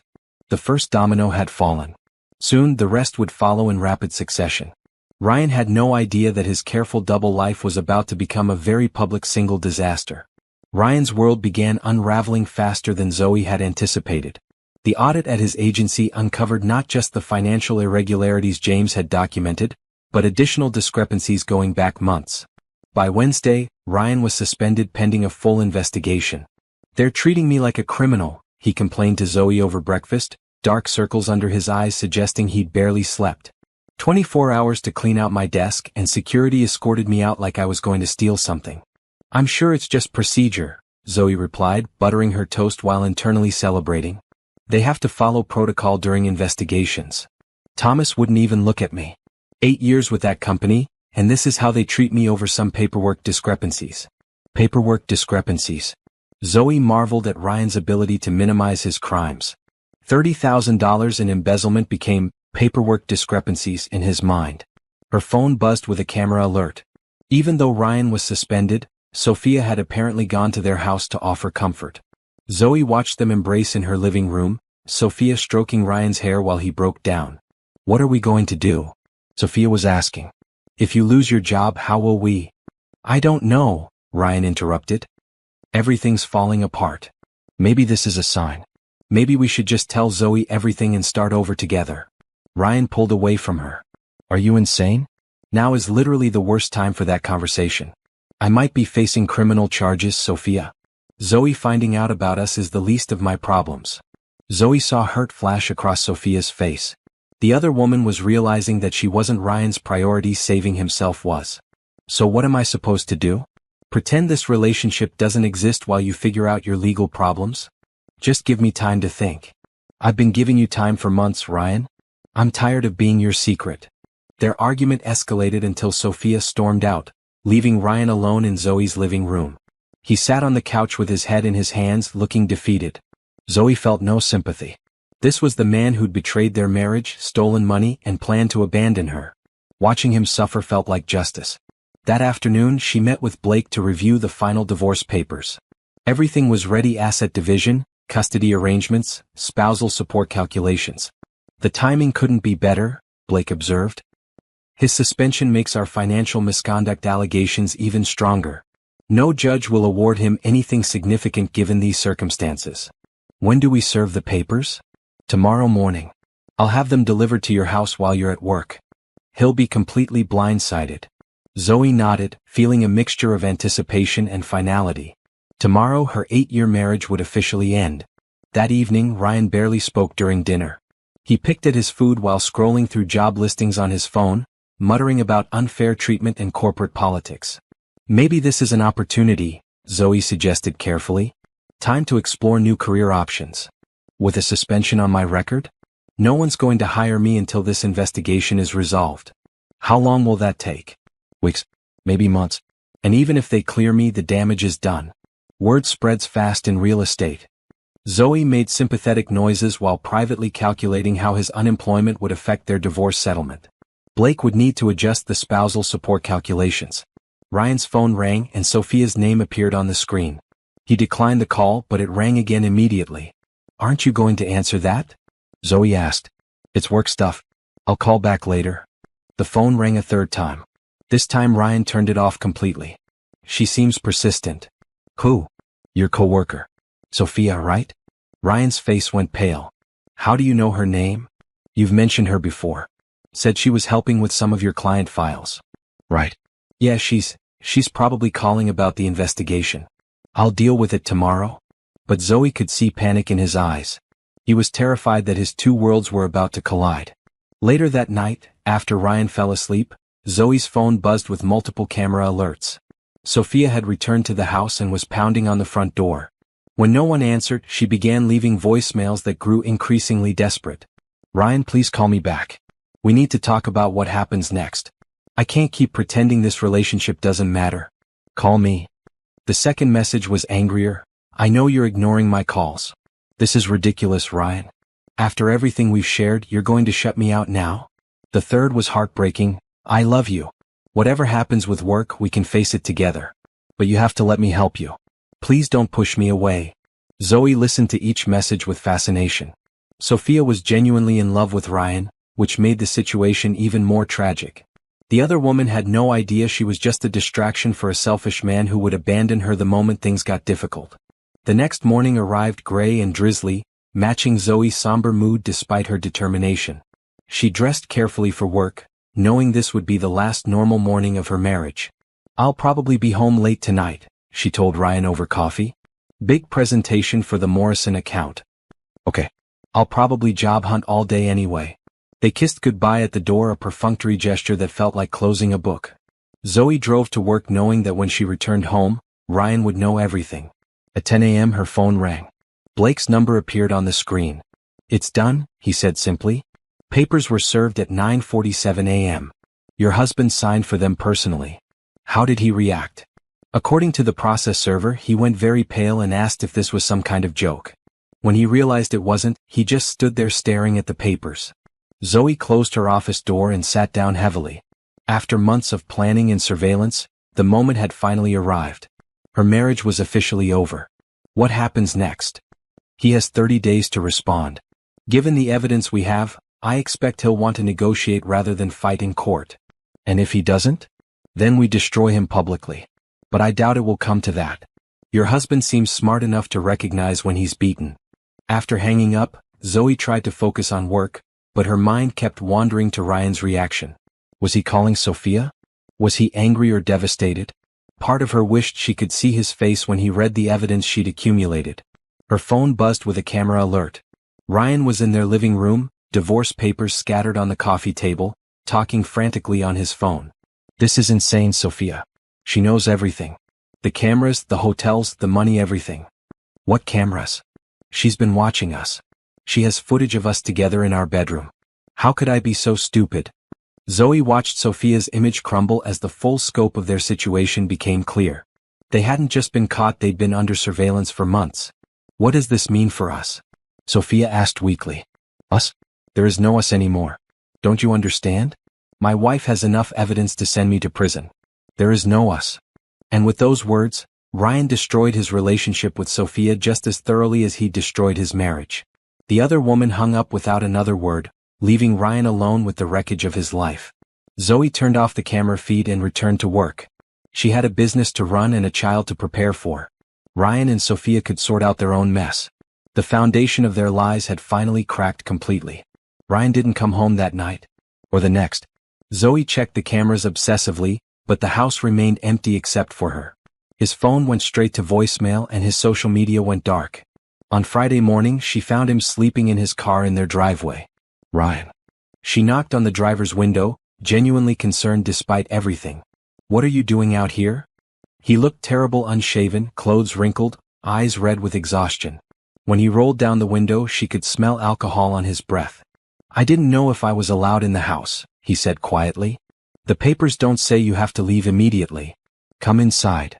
The first domino had fallen. Soon the rest would follow in rapid succession. Ryan had no idea that his careful double life was about to become a very public single disaster. Ryan's world began unraveling faster than Zoe had anticipated. The audit at his agency uncovered not just the financial irregularities James had documented, but additional discrepancies going back months. By Wednesday, Ryan was suspended pending a full investigation. "They're treating me like a criminal," he complained to Zoe over breakfast, dark circles under his eyes suggesting he'd barely slept. 24 hours to clean out my desk, and security escorted me out like I was going to steal something." "I'm sure it's just procedure," Zoe replied, buttering her toast while internally celebrating. "They have to follow protocol during investigations. Thomas wouldn't even look at me. 8 years with that company, and this is how they treat me over some paperwork discrepancies." Paperwork discrepancies. Zoe marveled at Ryan's ability to minimize his crimes. $30,000 in embezzlement became paperwork discrepancies in his mind. Her phone buzzed with a camera alert. Even though Ryan was suspended, Sophia had apparently gone to their house to offer comfort. Zoe watched them embrace in her living room, Sophia stroking Ryan's hair while he broke down. "What are we going to do?" Sophia was asking. "If you lose your job, how will we?" "I don't know," Ryan interrupted. "Everything's falling apart. Maybe this is a sign. Maybe we should just tell Zoe everything and start over together." Ryan pulled away from her. "Are you insane? Now is literally the worst time for that conversation. I might be facing criminal charges, Sophia. Zoe finding out about us is the least of my problems." Zoe saw hurt flash across Sophia's face. The other woman was realizing that she wasn't Ryan's priority, saving himself was. "So what am I supposed to do? Pretend this relationship doesn't exist while you figure out your legal problems? Just give me time to think." "I've been giving you time for months, Ryan. I'm tired of being your secret." Their argument escalated until Sophia stormed out, leaving Ryan alone in Zoe's living room. He sat on the couch with his head in his hands, looking defeated. Zoe felt no sympathy. This was the man who'd betrayed their marriage, stolen money, and planned to abandon her. Watching him suffer felt like justice. That afternoon, she met with Blake to review the final divorce papers. Everything was ready: asset division, custody arrangements, spousal support calculations. "The timing couldn't be better," Blake observed. "His suspension makes our financial misconduct allegations even stronger. No judge will award him anything significant given these circumstances." When do we serve the papers? Tomorrow morning. I'll have them delivered to your house while you're at work. He'll be completely blindsided. Zoe nodded, feeling a mixture of anticipation and finality. Tomorrow her 8-year marriage would officially end. That evening Ryan barely spoke during dinner. He picked at his food while scrolling through job listings on his phone, muttering about unfair treatment and corporate politics. Maybe this is an opportunity, Zoe suggested carefully. Time to explore new career options. With a suspension on my record? No one's going to hire me until this investigation is resolved. How long will that take? Weeks, maybe months. And even if they clear me, the damage is done. Word spreads fast in real estate. Zoe made sympathetic noises while privately calculating how his unemployment would affect their divorce settlement. Blake would need to adjust the spousal support calculations. Ryan's phone rang and Sophia's name appeared on the screen. He declined the call, but it rang again immediately. Aren't you going to answer that? Zoe asked. It's work stuff. I'll call back later. The phone rang a third time. This time Ryan turned it off completely. She seems persistent. Who? Your coworker. Sophia, right? Ryan's face went pale. How do you know her name? You've mentioned her before. Said she was helping with some of your client files. Right. Yeah, she's probably calling about the investigation. I'll deal with it tomorrow. But Zoe could see panic in his eyes. He was terrified that his two worlds were about to collide. Later that night, after Ryan fell asleep, Zoe's phone buzzed with multiple camera alerts. Sophia had returned to the house and was pounding on the front door. When no one answered, she began leaving voicemails that grew increasingly desperate. Ryan, please call me back. We need to talk about what happens next. I can't keep pretending this relationship doesn't matter. Call me. The second message was angrier. I know you're ignoring my calls. This is ridiculous, Ryan. After everything we've shared, you're going to shut me out now? The third was heartbreaking. I love you. Whatever happens with work, we can face it together. But you have to let me help you. Please don't push me away. Zoe listened to each message with fascination. Sophia was genuinely in love with Ryan, which made the situation even more tragic. The other woman had no idea she was just a distraction for a selfish man who would abandon her the moment things got difficult. The next morning arrived gray and drizzly, matching Zoe's somber mood despite her determination. She dressed carefully for work, knowing this would be the last normal morning of her marriage. I'll probably be home late tonight, she told Ryan over coffee. Big presentation for the Morrison account. Okay. I'll probably job hunt all day anyway. They kissed goodbye at the door, a perfunctory gesture that felt like closing a book. Zoe drove to work knowing that when she returned home, Ryan would know everything. At 10 a.m. her phone rang. Blake's number appeared on the screen. It's done, he said simply. Papers were served at 9:47 a.m. Your husband signed for them personally. How did he react? According to the process server, he went very pale and asked if this was some kind of joke. When he realized it wasn't, he just stood there staring at the papers. Zoe closed her office door and sat down heavily. After months of planning and surveillance, the moment had finally arrived. Her marriage was officially over. What happens next? He has 30 days to respond. Given the evidence we have, I expect he'll want to negotiate rather than fight in court. And if he doesn't? Then we destroy him publicly. But I doubt it will come to that. Your husband seems smart enough to recognize when he's beaten. After hanging up, Zoe tried to focus on work, but her mind kept wandering to Ryan's reaction. Was he calling Sophia? Was he angry or devastated? Part of her wished she could see his face when he read the evidence she'd accumulated. Her phone buzzed with a camera alert. Ryan was in their living room, divorce papers scattered on the coffee table, talking frantically on his phone. This is insane, Sophia. She knows everything. The cameras, the hotels, the money, everything. What cameras? She's been watching us. She has footage of us together in our bedroom. How could I be so stupid? Zoe watched Sophia's image crumble as the full scope of their situation became clear. They hadn't just been caught, they'd been under surveillance for months. What does this mean for us? Sophia asked weakly. Us? There is no us anymore. Don't you understand? My wife has enough evidence to send me to prison. There is no us. And with those words, Ryan destroyed his relationship with Sophia just as thoroughly as he destroyed his marriage. The other woman hung up without another word, leaving Ryan alone with the wreckage of his life. Zoe turned off the camera feed and returned to work. She had a business to run and a child to prepare for. Ryan and Sophia could sort out their own mess. The foundation of their lies had finally cracked completely. Ryan didn't come home that night. Or the next. Zoe checked the cameras obsessively, but the house remained empty except for her. His phone went straight to voicemail and his social media went dark. On Friday morning, she found him sleeping in his car in their driveway. Ryan. She knocked on the driver's window, genuinely concerned despite everything. What are you doing out here? He looked terrible, unshaven, clothes wrinkled, eyes red with exhaustion. When he rolled down the window, she could smell alcohol on his breath. I didn't know if I was allowed in the house, he said quietly. The papers don't say you have to leave immediately. Come inside.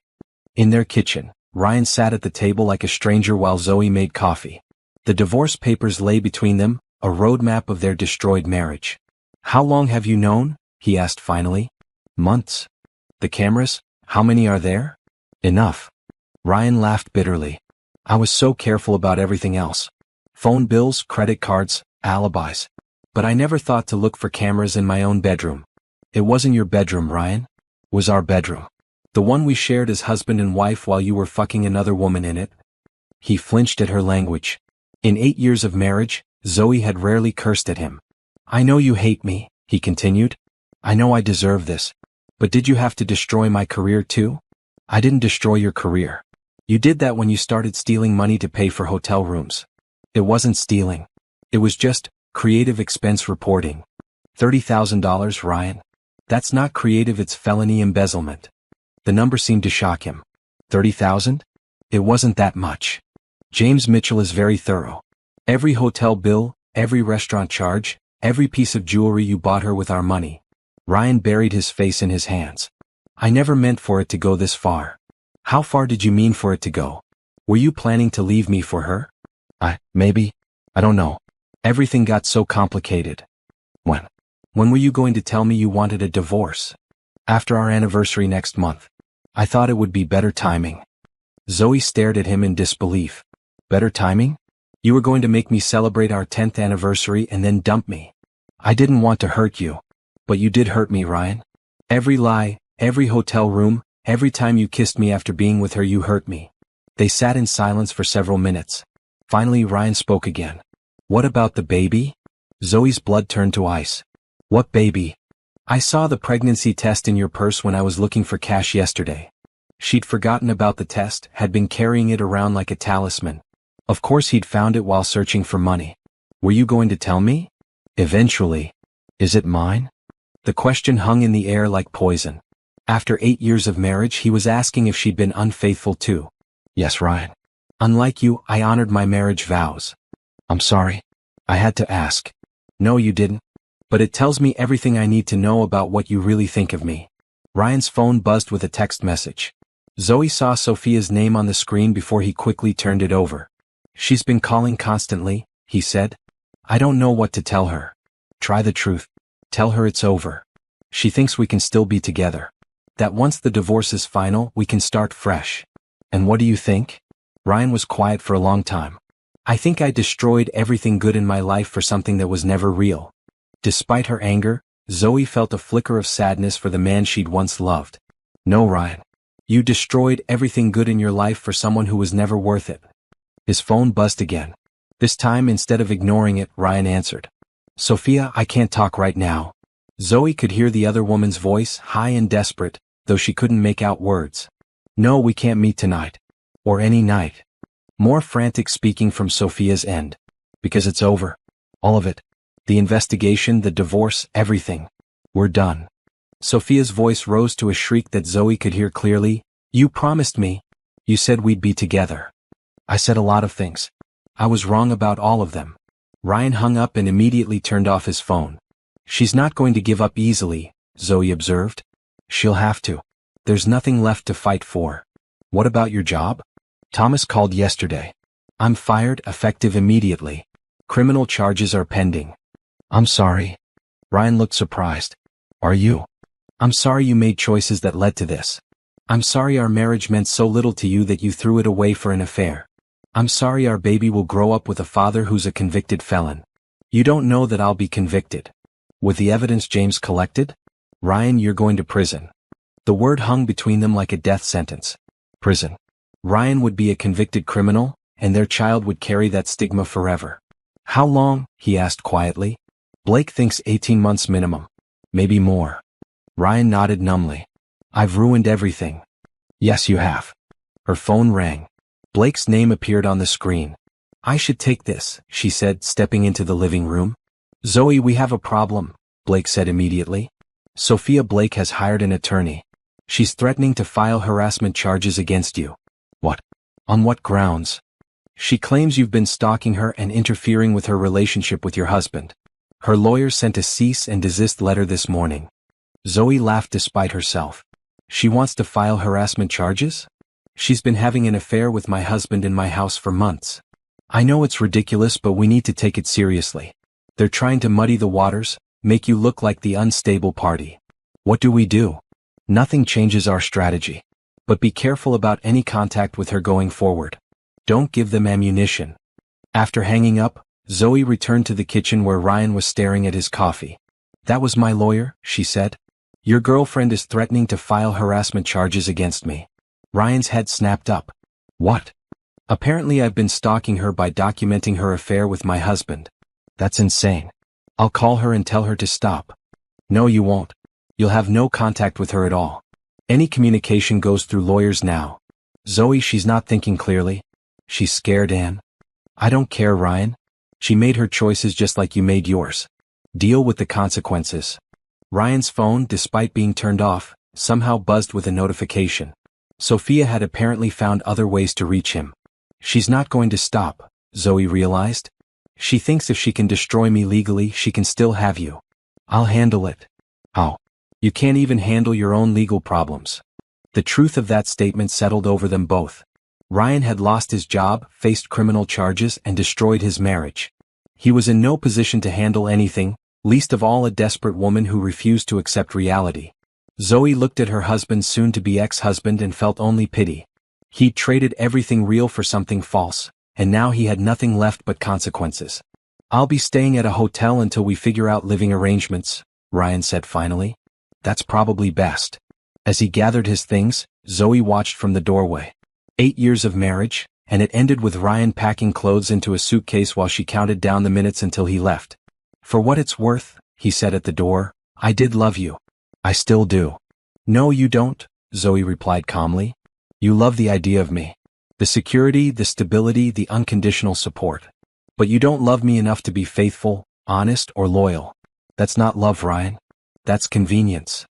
In their kitchen, Ryan sat at the table like a stranger while Zoe made coffee. The divorce papers lay between them, a roadmap of their destroyed marriage. How long have you known? He asked finally. Months. The cameras, how many are there? Enough. Ryan laughed bitterly. I was so careful about everything else. Phone bills, credit cards, alibis. But I never thought to look for cameras in my own bedroom. It wasn't your bedroom, Ryan. It was our bedroom. The one we shared as husband and wife while you were fucking another woman in it. He flinched at her language. In 8 years of marriage, Zoe had rarely cursed at him. I know you hate me, he continued. I know I deserve this. But did you have to destroy my career too? I didn't destroy your career. You did that when you started stealing money to pay for hotel rooms. It wasn't stealing. It was just creative expense reporting. $30,000, Ryan. That's not creative, it's felony embezzlement. The number seemed to shock him. 30,000? It wasn't that much. James Mitchell is very thorough. Every hotel bill, every restaurant charge, every piece of jewelry you bought her with our money. Ryan buried his face in his hands. I never meant for it to go this far. How far did you mean for it to go? Were you planning to leave me for her? Maybe. I don't know. Everything got so complicated. When were you going to tell me you wanted a divorce? After our anniversary next month. I thought it would be better timing. Zoe stared at him in disbelief. Better timing? You were going to make me celebrate our 10th anniversary and then dump me. I didn't want to hurt you. But you did hurt me, Ryan. Every lie, every hotel room, every time you kissed me after being with her, you hurt me. They sat in silence for several minutes. Finally, Ryan spoke again. What about the baby? Zoe's blood turned to ice. What baby? I saw the pregnancy test in your purse when I was looking for cash yesterday. She'd forgotten about the test, had been carrying it around like a talisman. Of course he'd found it while searching for money. Were you going to tell me? Eventually. Is it mine? The question hung in the air like poison. After 8 years of marriage, he was asking if she'd been unfaithful too. Yes, Ryan. Unlike you, I honored my marriage vows. I'm sorry. I had to ask. No, you didn't. But it tells me everything I need to know about what you really think of me. Ryan's phone buzzed with a text message. Zoe saw Sophia's name on the screen before he quickly turned it over. She's been calling constantly, he said. I don't know what to tell her. Try the truth. Tell her it's over. She thinks we can still be together. That once the divorce is final, we can start fresh. And what do you think? Ryan was quiet for a long time. I think I destroyed everything good in my life for something that was never real. Despite her anger, Zoe felt a flicker of sadness for the man she'd once loved. No, Ryan. You destroyed everything good in your life for someone who was never worth it. His phone buzzed again. This time, instead of ignoring it, Ryan answered. Sophia, I can't talk right now. Zoe could hear the other woman's voice, high and desperate, though she couldn't make out words. No, we can't meet tonight. Or any night. More frantic speaking from Sophia's end. Because it's over. All of it. The investigation, the divorce, everything. We're done. Sophia's voice rose to a shriek that Zoe could hear clearly. You promised me. You said we'd be together. I said a lot of things. I was wrong about all of them. Ryan hung up and immediately turned off his phone. She's not going to give up easily, Zoe observed. She'll have to. There's nothing left to fight for. What about your job? Thomas called yesterday. I'm fired, effective immediately. Criminal charges are pending. I'm sorry. Ryan looked surprised. Are you? I'm sorry you made choices that led to this. I'm sorry our marriage meant so little to you that you threw it away for an affair. I'm sorry our baby will grow up with a father who's a convicted felon. You don't know that I'll be convicted. With the evidence James collected? Ryan, you're going to prison. The word hung between them like a death sentence. Prison. Ryan would be a convicted criminal, and their child would carry that stigma forever. How long? He asked quietly. Blake thinks 18 months minimum. Maybe more. Ryan nodded numbly. I've ruined everything. Yes, you have. Her phone rang. Blake's name appeared on the screen. I should take this, she said, stepping into the living room. Zoe, we have a problem, Blake said immediately. Sophia Blake has hired an attorney. She's threatening to file harassment charges against you. What? On what grounds? She claims you've been stalking her and interfering with her relationship with your husband. Her lawyer sent a cease and desist letter this morning. Zoe laughed despite herself. She wants to file harassment charges? She's been having an affair with my husband in my house for months. I know it's ridiculous, but we need to take it seriously. They're trying to muddy the waters, make you look like the unstable party. What do we do? Nothing changes our strategy. But be careful about any contact with her going forward. Don't give them ammunition. After hanging up, Zoe returned to the kitchen where Ryan was staring at his coffee. That was my lawyer, she said. Your girlfriend is threatening to file harassment charges against me. Ryan's head snapped up. What? Apparently I've been stalking her by documenting her affair with my husband. That's insane. I'll call her and tell her to stop. No, you won't. You'll have no contact with her at all. Any communication goes through lawyers now. Zoe, she's not thinking clearly. She's scared, Anne. I don't care, Ryan. She made her choices just like you made yours. Deal with the consequences. Ryan's phone, despite being turned off, somehow buzzed with a notification. Sophia had apparently found other ways to reach him. She's not going to stop, Zoe realized. She thinks if she can destroy me legally, she can still have you. I'll handle it. How? You can't even handle your own legal problems. The truth of that statement settled over them both. Ryan had lost his job, faced criminal charges, and destroyed his marriage. He was in no position to handle anything, least of all a desperate woman who refused to accept reality. Zoe looked at her husband's soon-to-be ex-husband and felt only pity. He'd traded everything real for something false, and now he had nothing left but consequences. I'll be staying at a hotel until we figure out living arrangements, Ryan said finally. That's probably best. As he gathered his things, Zoe watched from the doorway. 8 years of marriage, and it ended with Ryan packing clothes into a suitcase while she counted down the minutes until he left. For what it's worth, he said at the door, I did love you. I still do. No, you don't, Zoe replied calmly. You love the idea of me. The security, the stability, the unconditional support. But you don't love me enough to be faithful, honest, or loyal. That's not love, Ryan. That's convenience.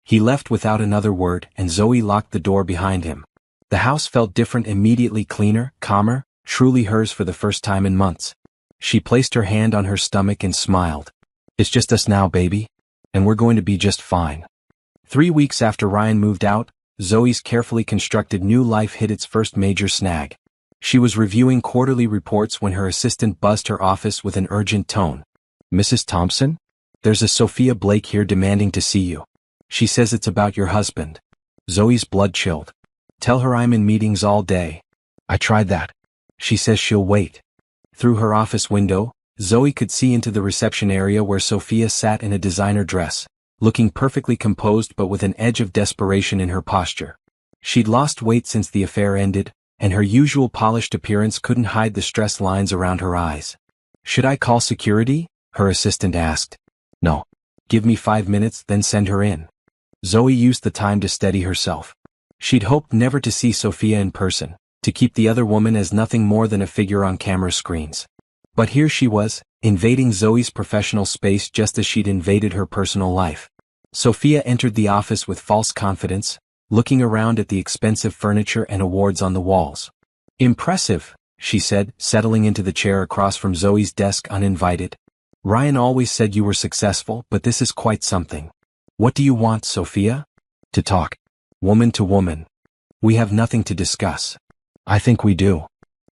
He left without another word, and Zoe locked the door behind him. The house felt different, immediately cleaner, calmer, truly hers for the first time in months. She placed her hand on her stomach and smiled. It's just us now, baby. And we're going to be just fine. 3 weeks after Ryan moved out, Zoe's carefully constructed new life hit its first major snag. She was reviewing quarterly reports when her assistant buzzed her office with an urgent tone. Mrs. Thompson? There's a Sophia Blake here demanding to see you. She says it's about your husband. Zoe's blood chilled. Tell her I'm in meetings all day. I tried that. She says she'll wait. Through her office window, Zoe could see into the reception area where Sophia sat in a designer dress, looking perfectly composed but with an edge of desperation in her posture. She'd lost weight since the affair ended, and her usual polished appearance couldn't hide the stress lines around her eyes. Should I call security? Her assistant asked. No. Give me 5 minutes, then send her in. Zoe used the time to steady herself. She'd hoped never to see Sophia in person, to keep the other woman as nothing more than a figure on camera screens. But here she was, invading Zoe's professional space just as she'd invaded her personal life. Sophia entered the office with false confidence, looking around at the expensive furniture and awards on the walls. Impressive, she said, settling into the chair across from Zoe's desk uninvited. Ryan always said you were successful, but this is quite something. What do you want, Sophia? To talk. Woman to woman. We have nothing to discuss. I think we do.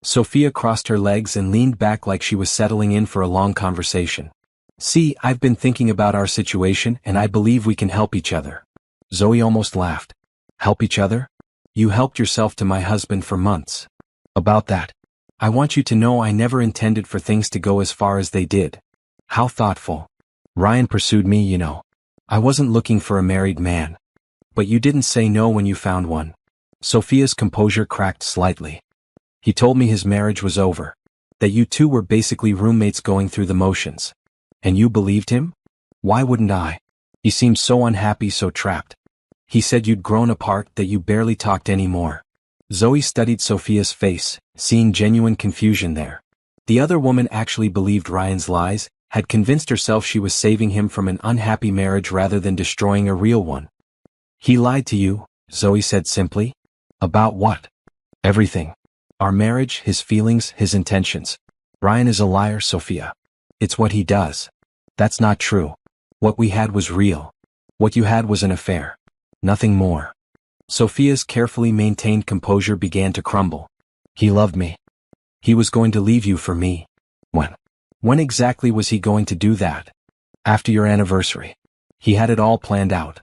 Sophia crossed her legs and leaned back like she was settling in for a long conversation. See, I've been thinking about our situation and I believe we can help each other. Zoe almost laughed. Help each other? You helped yourself to my husband for months. About that. I want you to know I never intended for things to go as far as they did. How thoughtful. Ryan pursued me, you know. I wasn't looking for a married man. But you didn't say no when you found one. Sophia's composure cracked slightly. He told me his marriage was over. That you two were basically roommates going through the motions. And you believed him? Why wouldn't I? He seemed so unhappy, so trapped. He said you'd grown apart, that you barely talked anymore. Zoe studied Sophia's face, seeing genuine confusion there. The other woman actually believed Ryan's lies, had convinced herself she was saving him from an unhappy marriage rather than destroying a real one. He lied to you, Zoe said simply. About what? Everything. Our marriage, his feelings, his intentions. Ryan is a liar, Sophia. It's what he does. That's not true. What we had was real. What you had was an affair. Nothing more. Sophia's carefully maintained composure began to crumble. He loved me. He was going to leave you for me. When? When exactly was he going to do that? After your anniversary. He had it all planned out.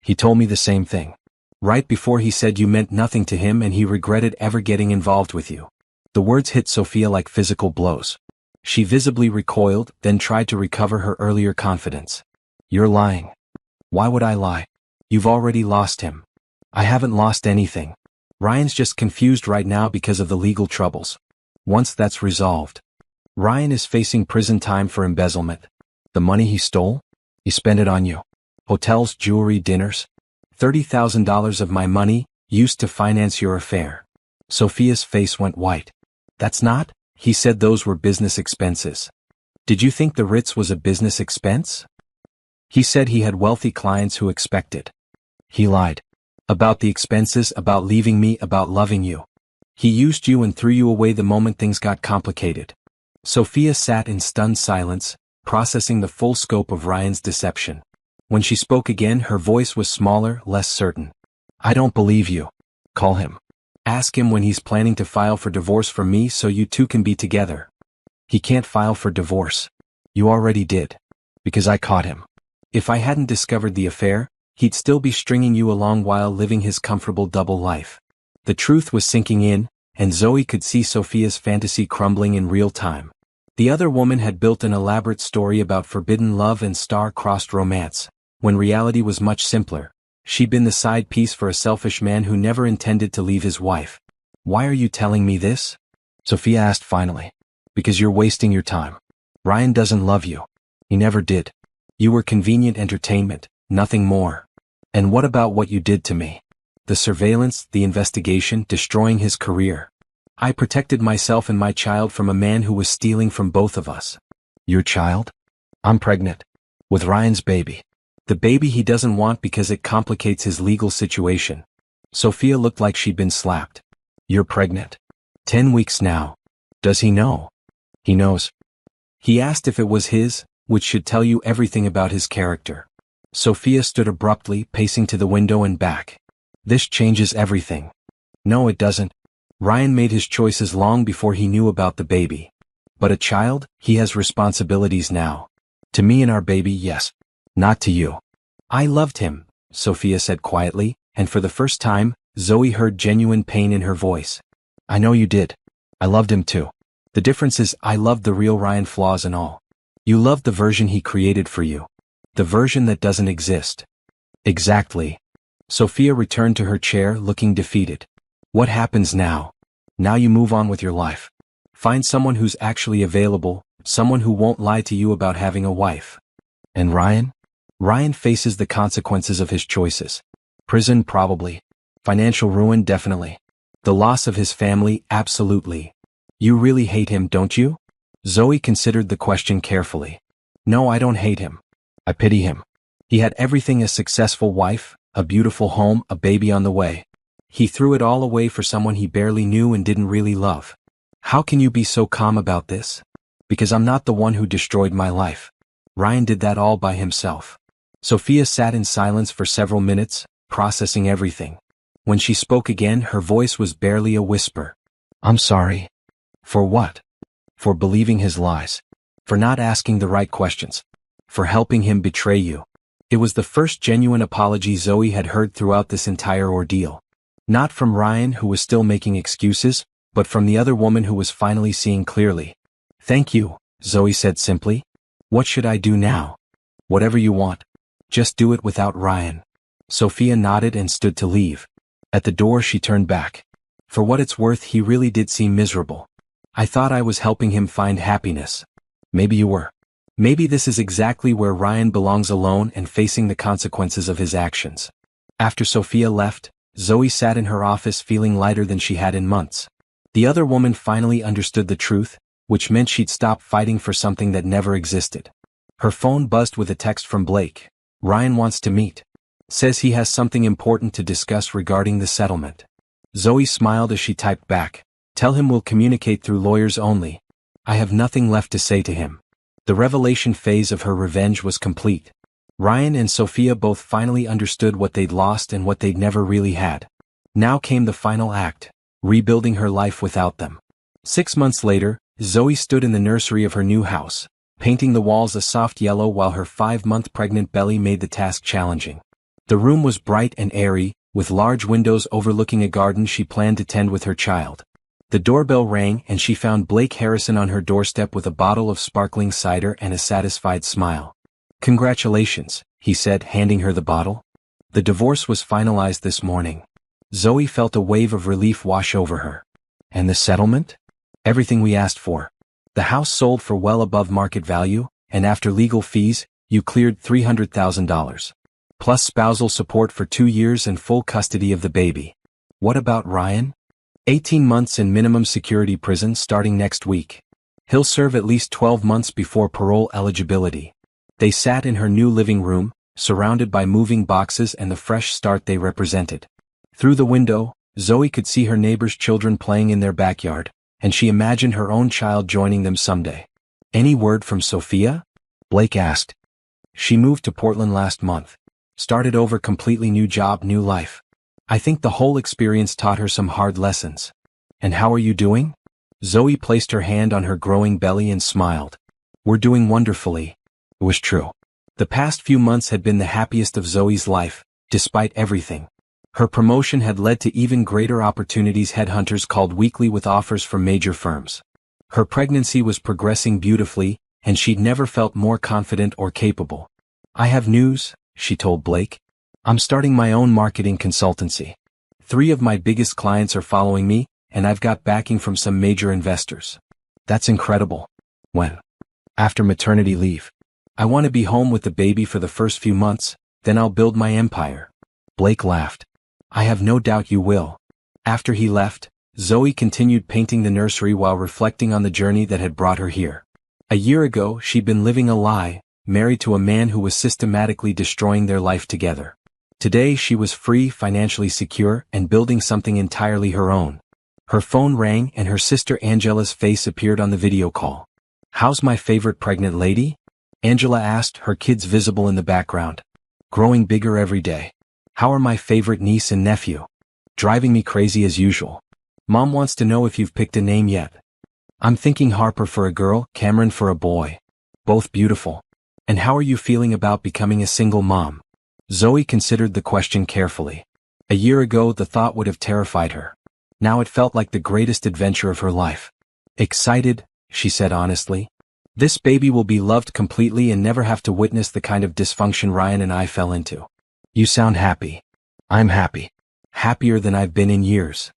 He told me the same thing. Right before he said you meant nothing to him and he regretted ever getting involved with you. The words hit Sophia like physical blows. She visibly recoiled, then tried to recover her earlier confidence. You're lying. Why would I lie? You've already lost him. I haven't lost anything. Ryan's just confused right now because of the legal troubles. Once that's resolved. Ryan is facing prison time for embezzlement. The money he stole? He spent it on you. Hotels, jewelry, dinners. $30,000 of my money, used to finance your affair. Sophia's face went white. That's not? He said those were business expenses. Did you think the Ritz was a business expense? He said he had wealthy clients who expected. He lied. About the expenses, about leaving me, about loving you. He used you and threw you away the moment things got complicated. Sophia sat in stunned silence, processing the full scope of Ryan's deception. When she spoke again, her voice was smaller, less certain. I don't believe you. Call him. Ask him when he's planning to file for divorce from me so you two can be together. He can't file for divorce. You already did. Because I caught him. If I hadn't discovered the affair, he'd still be stringing you along while living his comfortable double life. The truth was sinking in, and Zoe could see Sophia's fantasy crumbling in real time. The other woman had built an elaborate story about forbidden love and star-crossed romance, when reality was much simpler. She'd been the side piece for a selfish man who never intended to leave his wife. Why are you telling me this? Sophia asked finally. Because you're wasting your time. Ryan doesn't love you. He never did. You were convenient entertainment, nothing more. And what about what you did to me? The surveillance, the investigation, destroying his career. I protected myself and my child from a man who was stealing from both of us. Your child? I'm pregnant. With Ryan's baby. The baby he doesn't want because it complicates his legal situation. Sophia looked like she'd been slapped. You're pregnant. 10 weeks now. Does he know? He knows. He asked if it was his, which should tell you everything about his character. Sophia stood abruptly, pacing to the window and back. This changes everything. No, it doesn't. Ryan made his choices long before he knew about the baby. But a child, he has responsibilities now. To me and our baby, yes. Not to you. I loved him, Sophia said quietly, and for the first time, Zoe heard genuine pain in her voice. I know you did. I loved him too. The difference is I loved the real Ryan, flaws and all. You loved the version he created for you. The version that doesn't exist. Exactly. Sophia returned to her chair, looking defeated. What happens now? Now you move on with your life. Find someone who's actually available, someone who won't lie to you about having a wife. And Ryan? Ryan faces the consequences of his choices. Prison, probably. Financial ruin, definitely. The loss of his family, absolutely. You really hate him, don't you? Zoe considered the question carefully. No, I don't hate him. I pity him. He had everything: a successful wife, a beautiful home, a baby on the way. He threw it all away for someone he barely knew and didn't really love. How can you be so calm about this? Because I'm not the one who destroyed my life. Ryan did that all by himself. Sophia sat in silence for several minutes, processing everything. When she spoke again, her voice was barely a whisper. I'm sorry. For what? For believing his lies. For not asking the right questions. For helping him betray you. It was the first genuine apology Zoe had heard throughout this entire ordeal. Not from Ryan, who was still making excuses, but from the other woman who was finally seeing clearly. Thank you, Zoe said simply. What should I do now? Whatever you want. Just do it without Ryan. Sophia nodded and stood to leave. At the door she turned back. For what it's worth, he really did seem miserable. I thought I was helping him find happiness. Maybe you were. Maybe this is exactly where Ryan belongs, alone and facing the consequences of his actions. After Sophia left, Zoe sat in her office feeling lighter than she had in months. The other woman finally understood the truth, which meant she'd stop fighting for something that never existed. Her phone buzzed with a text from Blake. Ryan wants to meet. Says he has something important to discuss regarding the settlement. Zoe smiled as she typed back. Tell him we'll communicate through lawyers only. I have nothing left to say to him. The revelation phase of her revenge was complete. Ryan and Sophia both finally understood what they'd lost and what they'd never really had. Now came the final act, rebuilding her life without them. 6 months later, Zoe stood in the nursery of her new house, painting the walls a soft yellow while her 5-month pregnant belly made the task challenging. The room was bright and airy, with large windows overlooking a garden she planned to tend with her child. The doorbell rang and she found Blake Harrison on her doorstep with a bottle of sparkling cider and a satisfied smile. Congratulations, he said, handing her the bottle. The divorce was finalized this morning. Zoe felt a wave of relief wash over her. And the settlement? Everything we asked for. The house sold for well above market value, and after legal fees, you cleared $300,000. Plus spousal support for 2 years and full custody of the baby. What about Ryan? 18 months in minimum security prison starting next week. He'll serve at least 12 months before parole eligibility. They sat in her new living room, surrounded by moving boxes and the fresh start they represented. Through the window, Zoe could see her neighbors' children playing in their backyard, and she imagined her own child joining them someday. Any word from Sophia? Blake asked. She moved to Portland last month. Started over, completely new job, new life. I think the whole experience taught her some hard lessons. And how are you doing? Zoe placed her hand on her growing belly and smiled. We're doing wonderfully. It was true. The past few months had been the happiest of Zoe's life, despite everything. Her promotion had led to even greater opportunities. Headhunters called weekly with offers from major firms. Her pregnancy was progressing beautifully, and she'd never felt more confident or capable. I have news, she told Blake. I'm starting my own marketing consultancy. 3 of my biggest clients are following me, and I've got backing from some major investors. That's incredible. When? After maternity leave. I want to be home with the baby for the first few months, then I'll build my empire. Blake laughed. I have no doubt you will. After he left, Zoe continued painting the nursery while reflecting on the journey that had brought her here. A year ago, she'd been living a lie, married to a man who was systematically destroying their life together. Today she was free, financially secure, and building something entirely her own. Her phone rang and her sister Angela's face appeared on the video call. How's my favorite pregnant lady? Angela asked, her kids visible in the background. Growing bigger every day. How are my favorite niece and nephew? Driving me crazy as usual. Mom wants to know if you've picked a name yet. I'm thinking Harper for a girl, Cameron for a boy. Both beautiful. And how are you feeling about becoming a single mom? Zoe considered the question carefully. A year ago the thought would have terrified her. Now it felt like the greatest adventure of her life. Excited, she said honestly. This baby will be loved completely and never have to witness the kind of dysfunction Ryan and I fell into. You sound happy. I'm happy. Happier than I've been in years.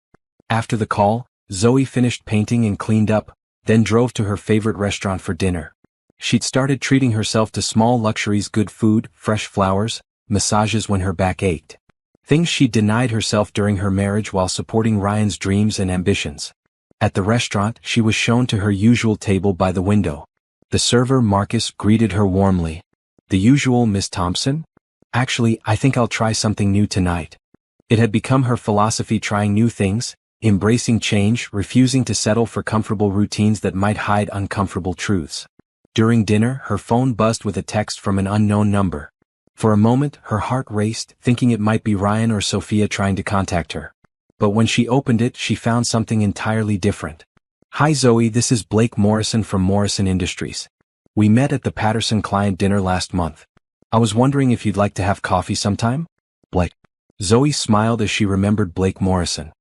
After the call, Zoe finished painting and cleaned up, then drove to her favorite restaurant for dinner. She'd started treating herself to small luxuries, good food, fresh flowers, massages when her back ached. Things she'd denied herself during her marriage while supporting Ryan's dreams and ambitions. At the restaurant, she was shown to her usual table by the window. The server, Marcus, greeted her warmly. The usual, Miss Thompson? Actually, I think I'll try something new tonight. It had become her philosophy, trying new things, embracing change, refusing to settle for comfortable routines that might hide uncomfortable truths. During dinner, her phone buzzed with a text from an unknown number. For a moment, her heart raced, thinking it might be Ryan or Sophia trying to contact her. But when she opened it, she found something entirely different. Hi Zoe, this is Blake Morrison from Morrison Industries. We met at the Patterson client dinner last month. I was wondering if you'd like to have coffee sometime? Blake. Zoe smiled as she remembered Blake Morrison.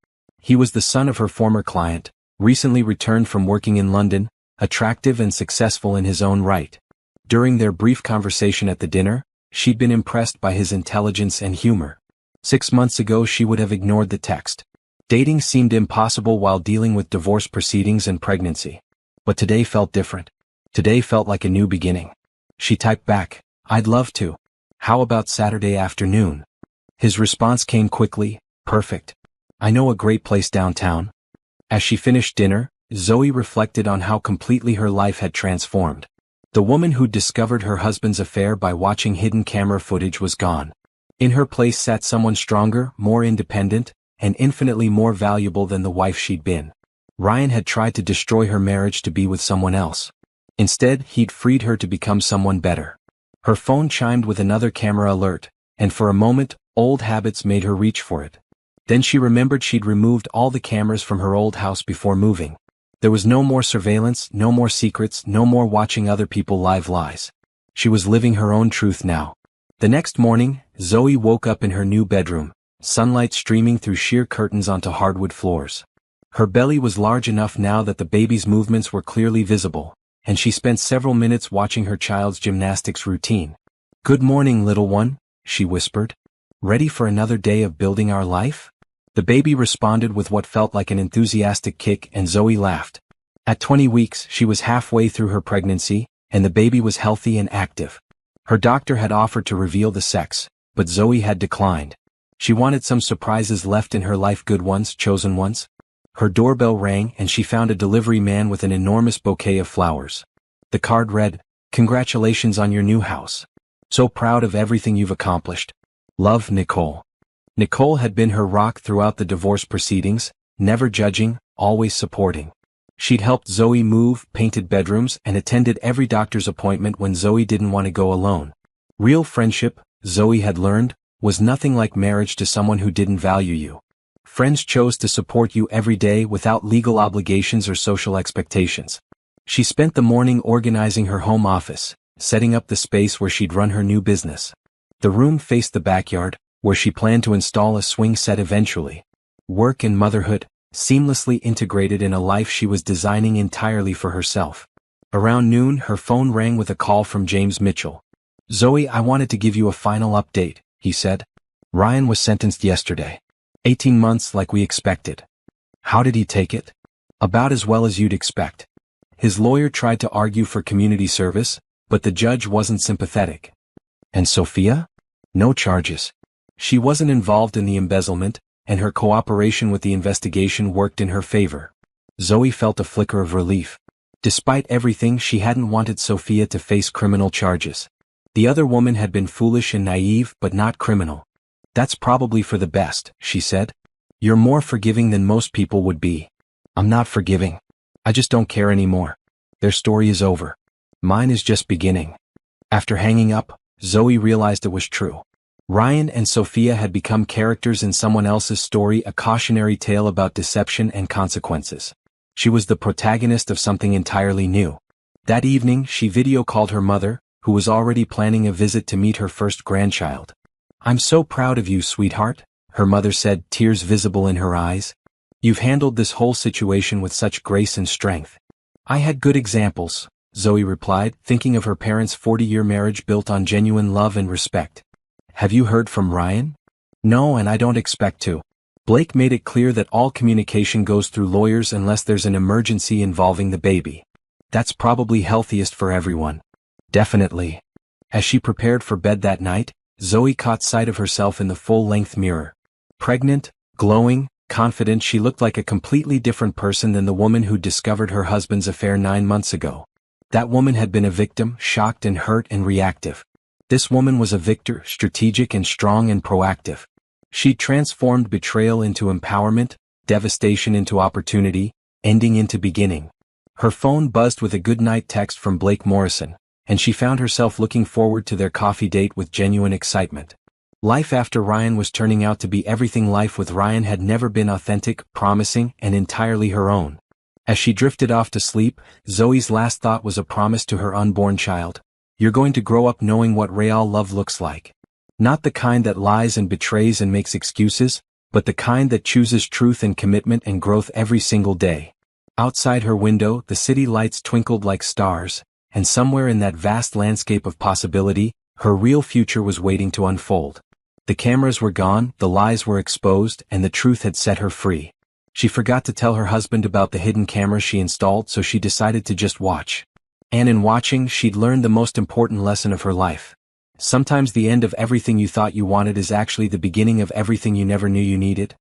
He was the son of her former client, recently returned from working in London, attractive and successful in his own right. During their brief conversation at the dinner, she'd been impressed by his intelligence and humor. 6 months ago she would have ignored the text. Dating seemed impossible while dealing with divorce proceedings and pregnancy. But today felt different. Today felt like a new beginning. She typed back, "I'd love to. How about Saturday afternoon?" His response came quickly, "Perfect. I know a great place downtown." As she finished dinner, Zoe reflected on how completely her life had transformed. The woman who'd discovered her husband's affair by watching hidden camera footage was gone. In her place sat someone stronger, more independent, and infinitely more valuable than the wife she'd been. Ryan had tried to destroy her marriage to be with someone else. Instead, he'd freed her to become someone better. Her phone chimed with another camera alert, and for a moment, old habits made her reach for it. Then she remembered she'd removed all the cameras from her old house before moving. There was no more surveillance, no more secrets, no more watching other people live lies. She was living her own truth now. The next morning, Zoe woke up in her new bedroom, sunlight streaming through sheer curtains onto hardwood floors. Her belly was large enough now that the baby's movements were clearly visible, and she spent several minutes watching her child's gymnastics routine. "Good morning, little one," she whispered. "Ready for another day of building our life?" The baby responded with what felt like an enthusiastic kick, and Zoe laughed. At 20 weeks, she was halfway through her pregnancy, and the baby was healthy and active. Her doctor had offered to reveal the sex, but Zoe had declined. She wanted some surprises left in her life, good ones, chosen ones. Her doorbell rang and she found a delivery man with an enormous bouquet of flowers. The card read, "Congratulations on your new house. So proud of everything you've accomplished. Love, Nicole." Nicole had been her rock throughout the divorce proceedings, never judging, always supporting. She'd helped Zoe move, painted bedrooms, and attended every doctor's appointment when Zoe didn't want to go alone. Real friendship, Zoe had learned, was nothing like marriage to someone who didn't value you. Friends chose to support you every day without legal obligations or social expectations. She spent the morning organizing her home office, setting up the space where she'd run her new business. The room faced the backyard, where she planned to install a swing set eventually. Work and motherhood, seamlessly integrated in a life she was designing entirely for herself. Around noon, her phone rang with a call from James Mitchell. "Zoe, I wanted to give you a final update," he said. "Ryan was sentenced yesterday. 18 months like we expected." "How did he take it?" "About as well as you'd expect. His lawyer tried to argue for community service, but the judge wasn't sympathetic." "And Sophia?" "No charges. She wasn't involved in the embezzlement, and her cooperation with the investigation worked in her favor." Zoe felt a flicker of relief. Despite everything, she hadn't wanted Sophia to face criminal charges. The other woman had been foolish and naive, but not criminal. "That's probably for the best," she said. "You're more forgiving than most people would be." "I'm not forgiving. I just don't care anymore. Their story is over. Mine is just beginning." After hanging up, Zoe realized it was true. Ryan and Sophia had become characters in someone else's story, a cautionary tale about deception and consequences. She was the protagonist of something entirely new. That evening, she video called her mother, who was already planning a visit to meet her first grandchild. "I'm so proud of you, sweetheart," her mother said, tears visible in her eyes. "You've handled this whole situation with such grace and strength." "I had good examples," Zoe replied, thinking of her parents' 40-year marriage built on genuine love and respect. "Have you heard from Ryan?" "No, and I don't expect to. Blake made it clear that all communication goes through lawyers unless there's an emergency involving the baby. That's probably healthiest for everyone." "Definitely." As she prepared for bed that night, Zoe caught sight of herself in the full-length mirror. Pregnant, glowing, confident, she looked like a completely different person than the woman who discovered her husband's affair 9 months ago. That woman had been a victim, shocked and hurt and reactive. This woman was a victor, strategic and strong and proactive. She'd transformed betrayal into empowerment, devastation into opportunity, ending into beginning. Her phone buzzed with a goodnight text from Blake Morrison, and she found herself looking forward to their coffee date with genuine excitement. Life after Ryan was turning out to be everything life with Ryan had never been authentic, promising, and entirely her own. As she drifted off to sleep, Zoe's last thought was a promise to her unborn child. "You're going to grow up knowing what real love looks like. Not the kind that lies and betrays and makes excuses, but the kind that chooses truth and commitment and growth every single day." Outside her window, the city lights twinkled like stars, and somewhere in that vast landscape of possibility, her real future was waiting to unfold. The cameras were gone, the lies were exposed, and the truth had set her free. She forgot to tell her husband about the hidden cameras she installed, so she decided to just watch. And in watching, she'd learned the most important lesson of her life. Sometimes the end of everything you thought you wanted is actually the beginning of everything you never knew you needed.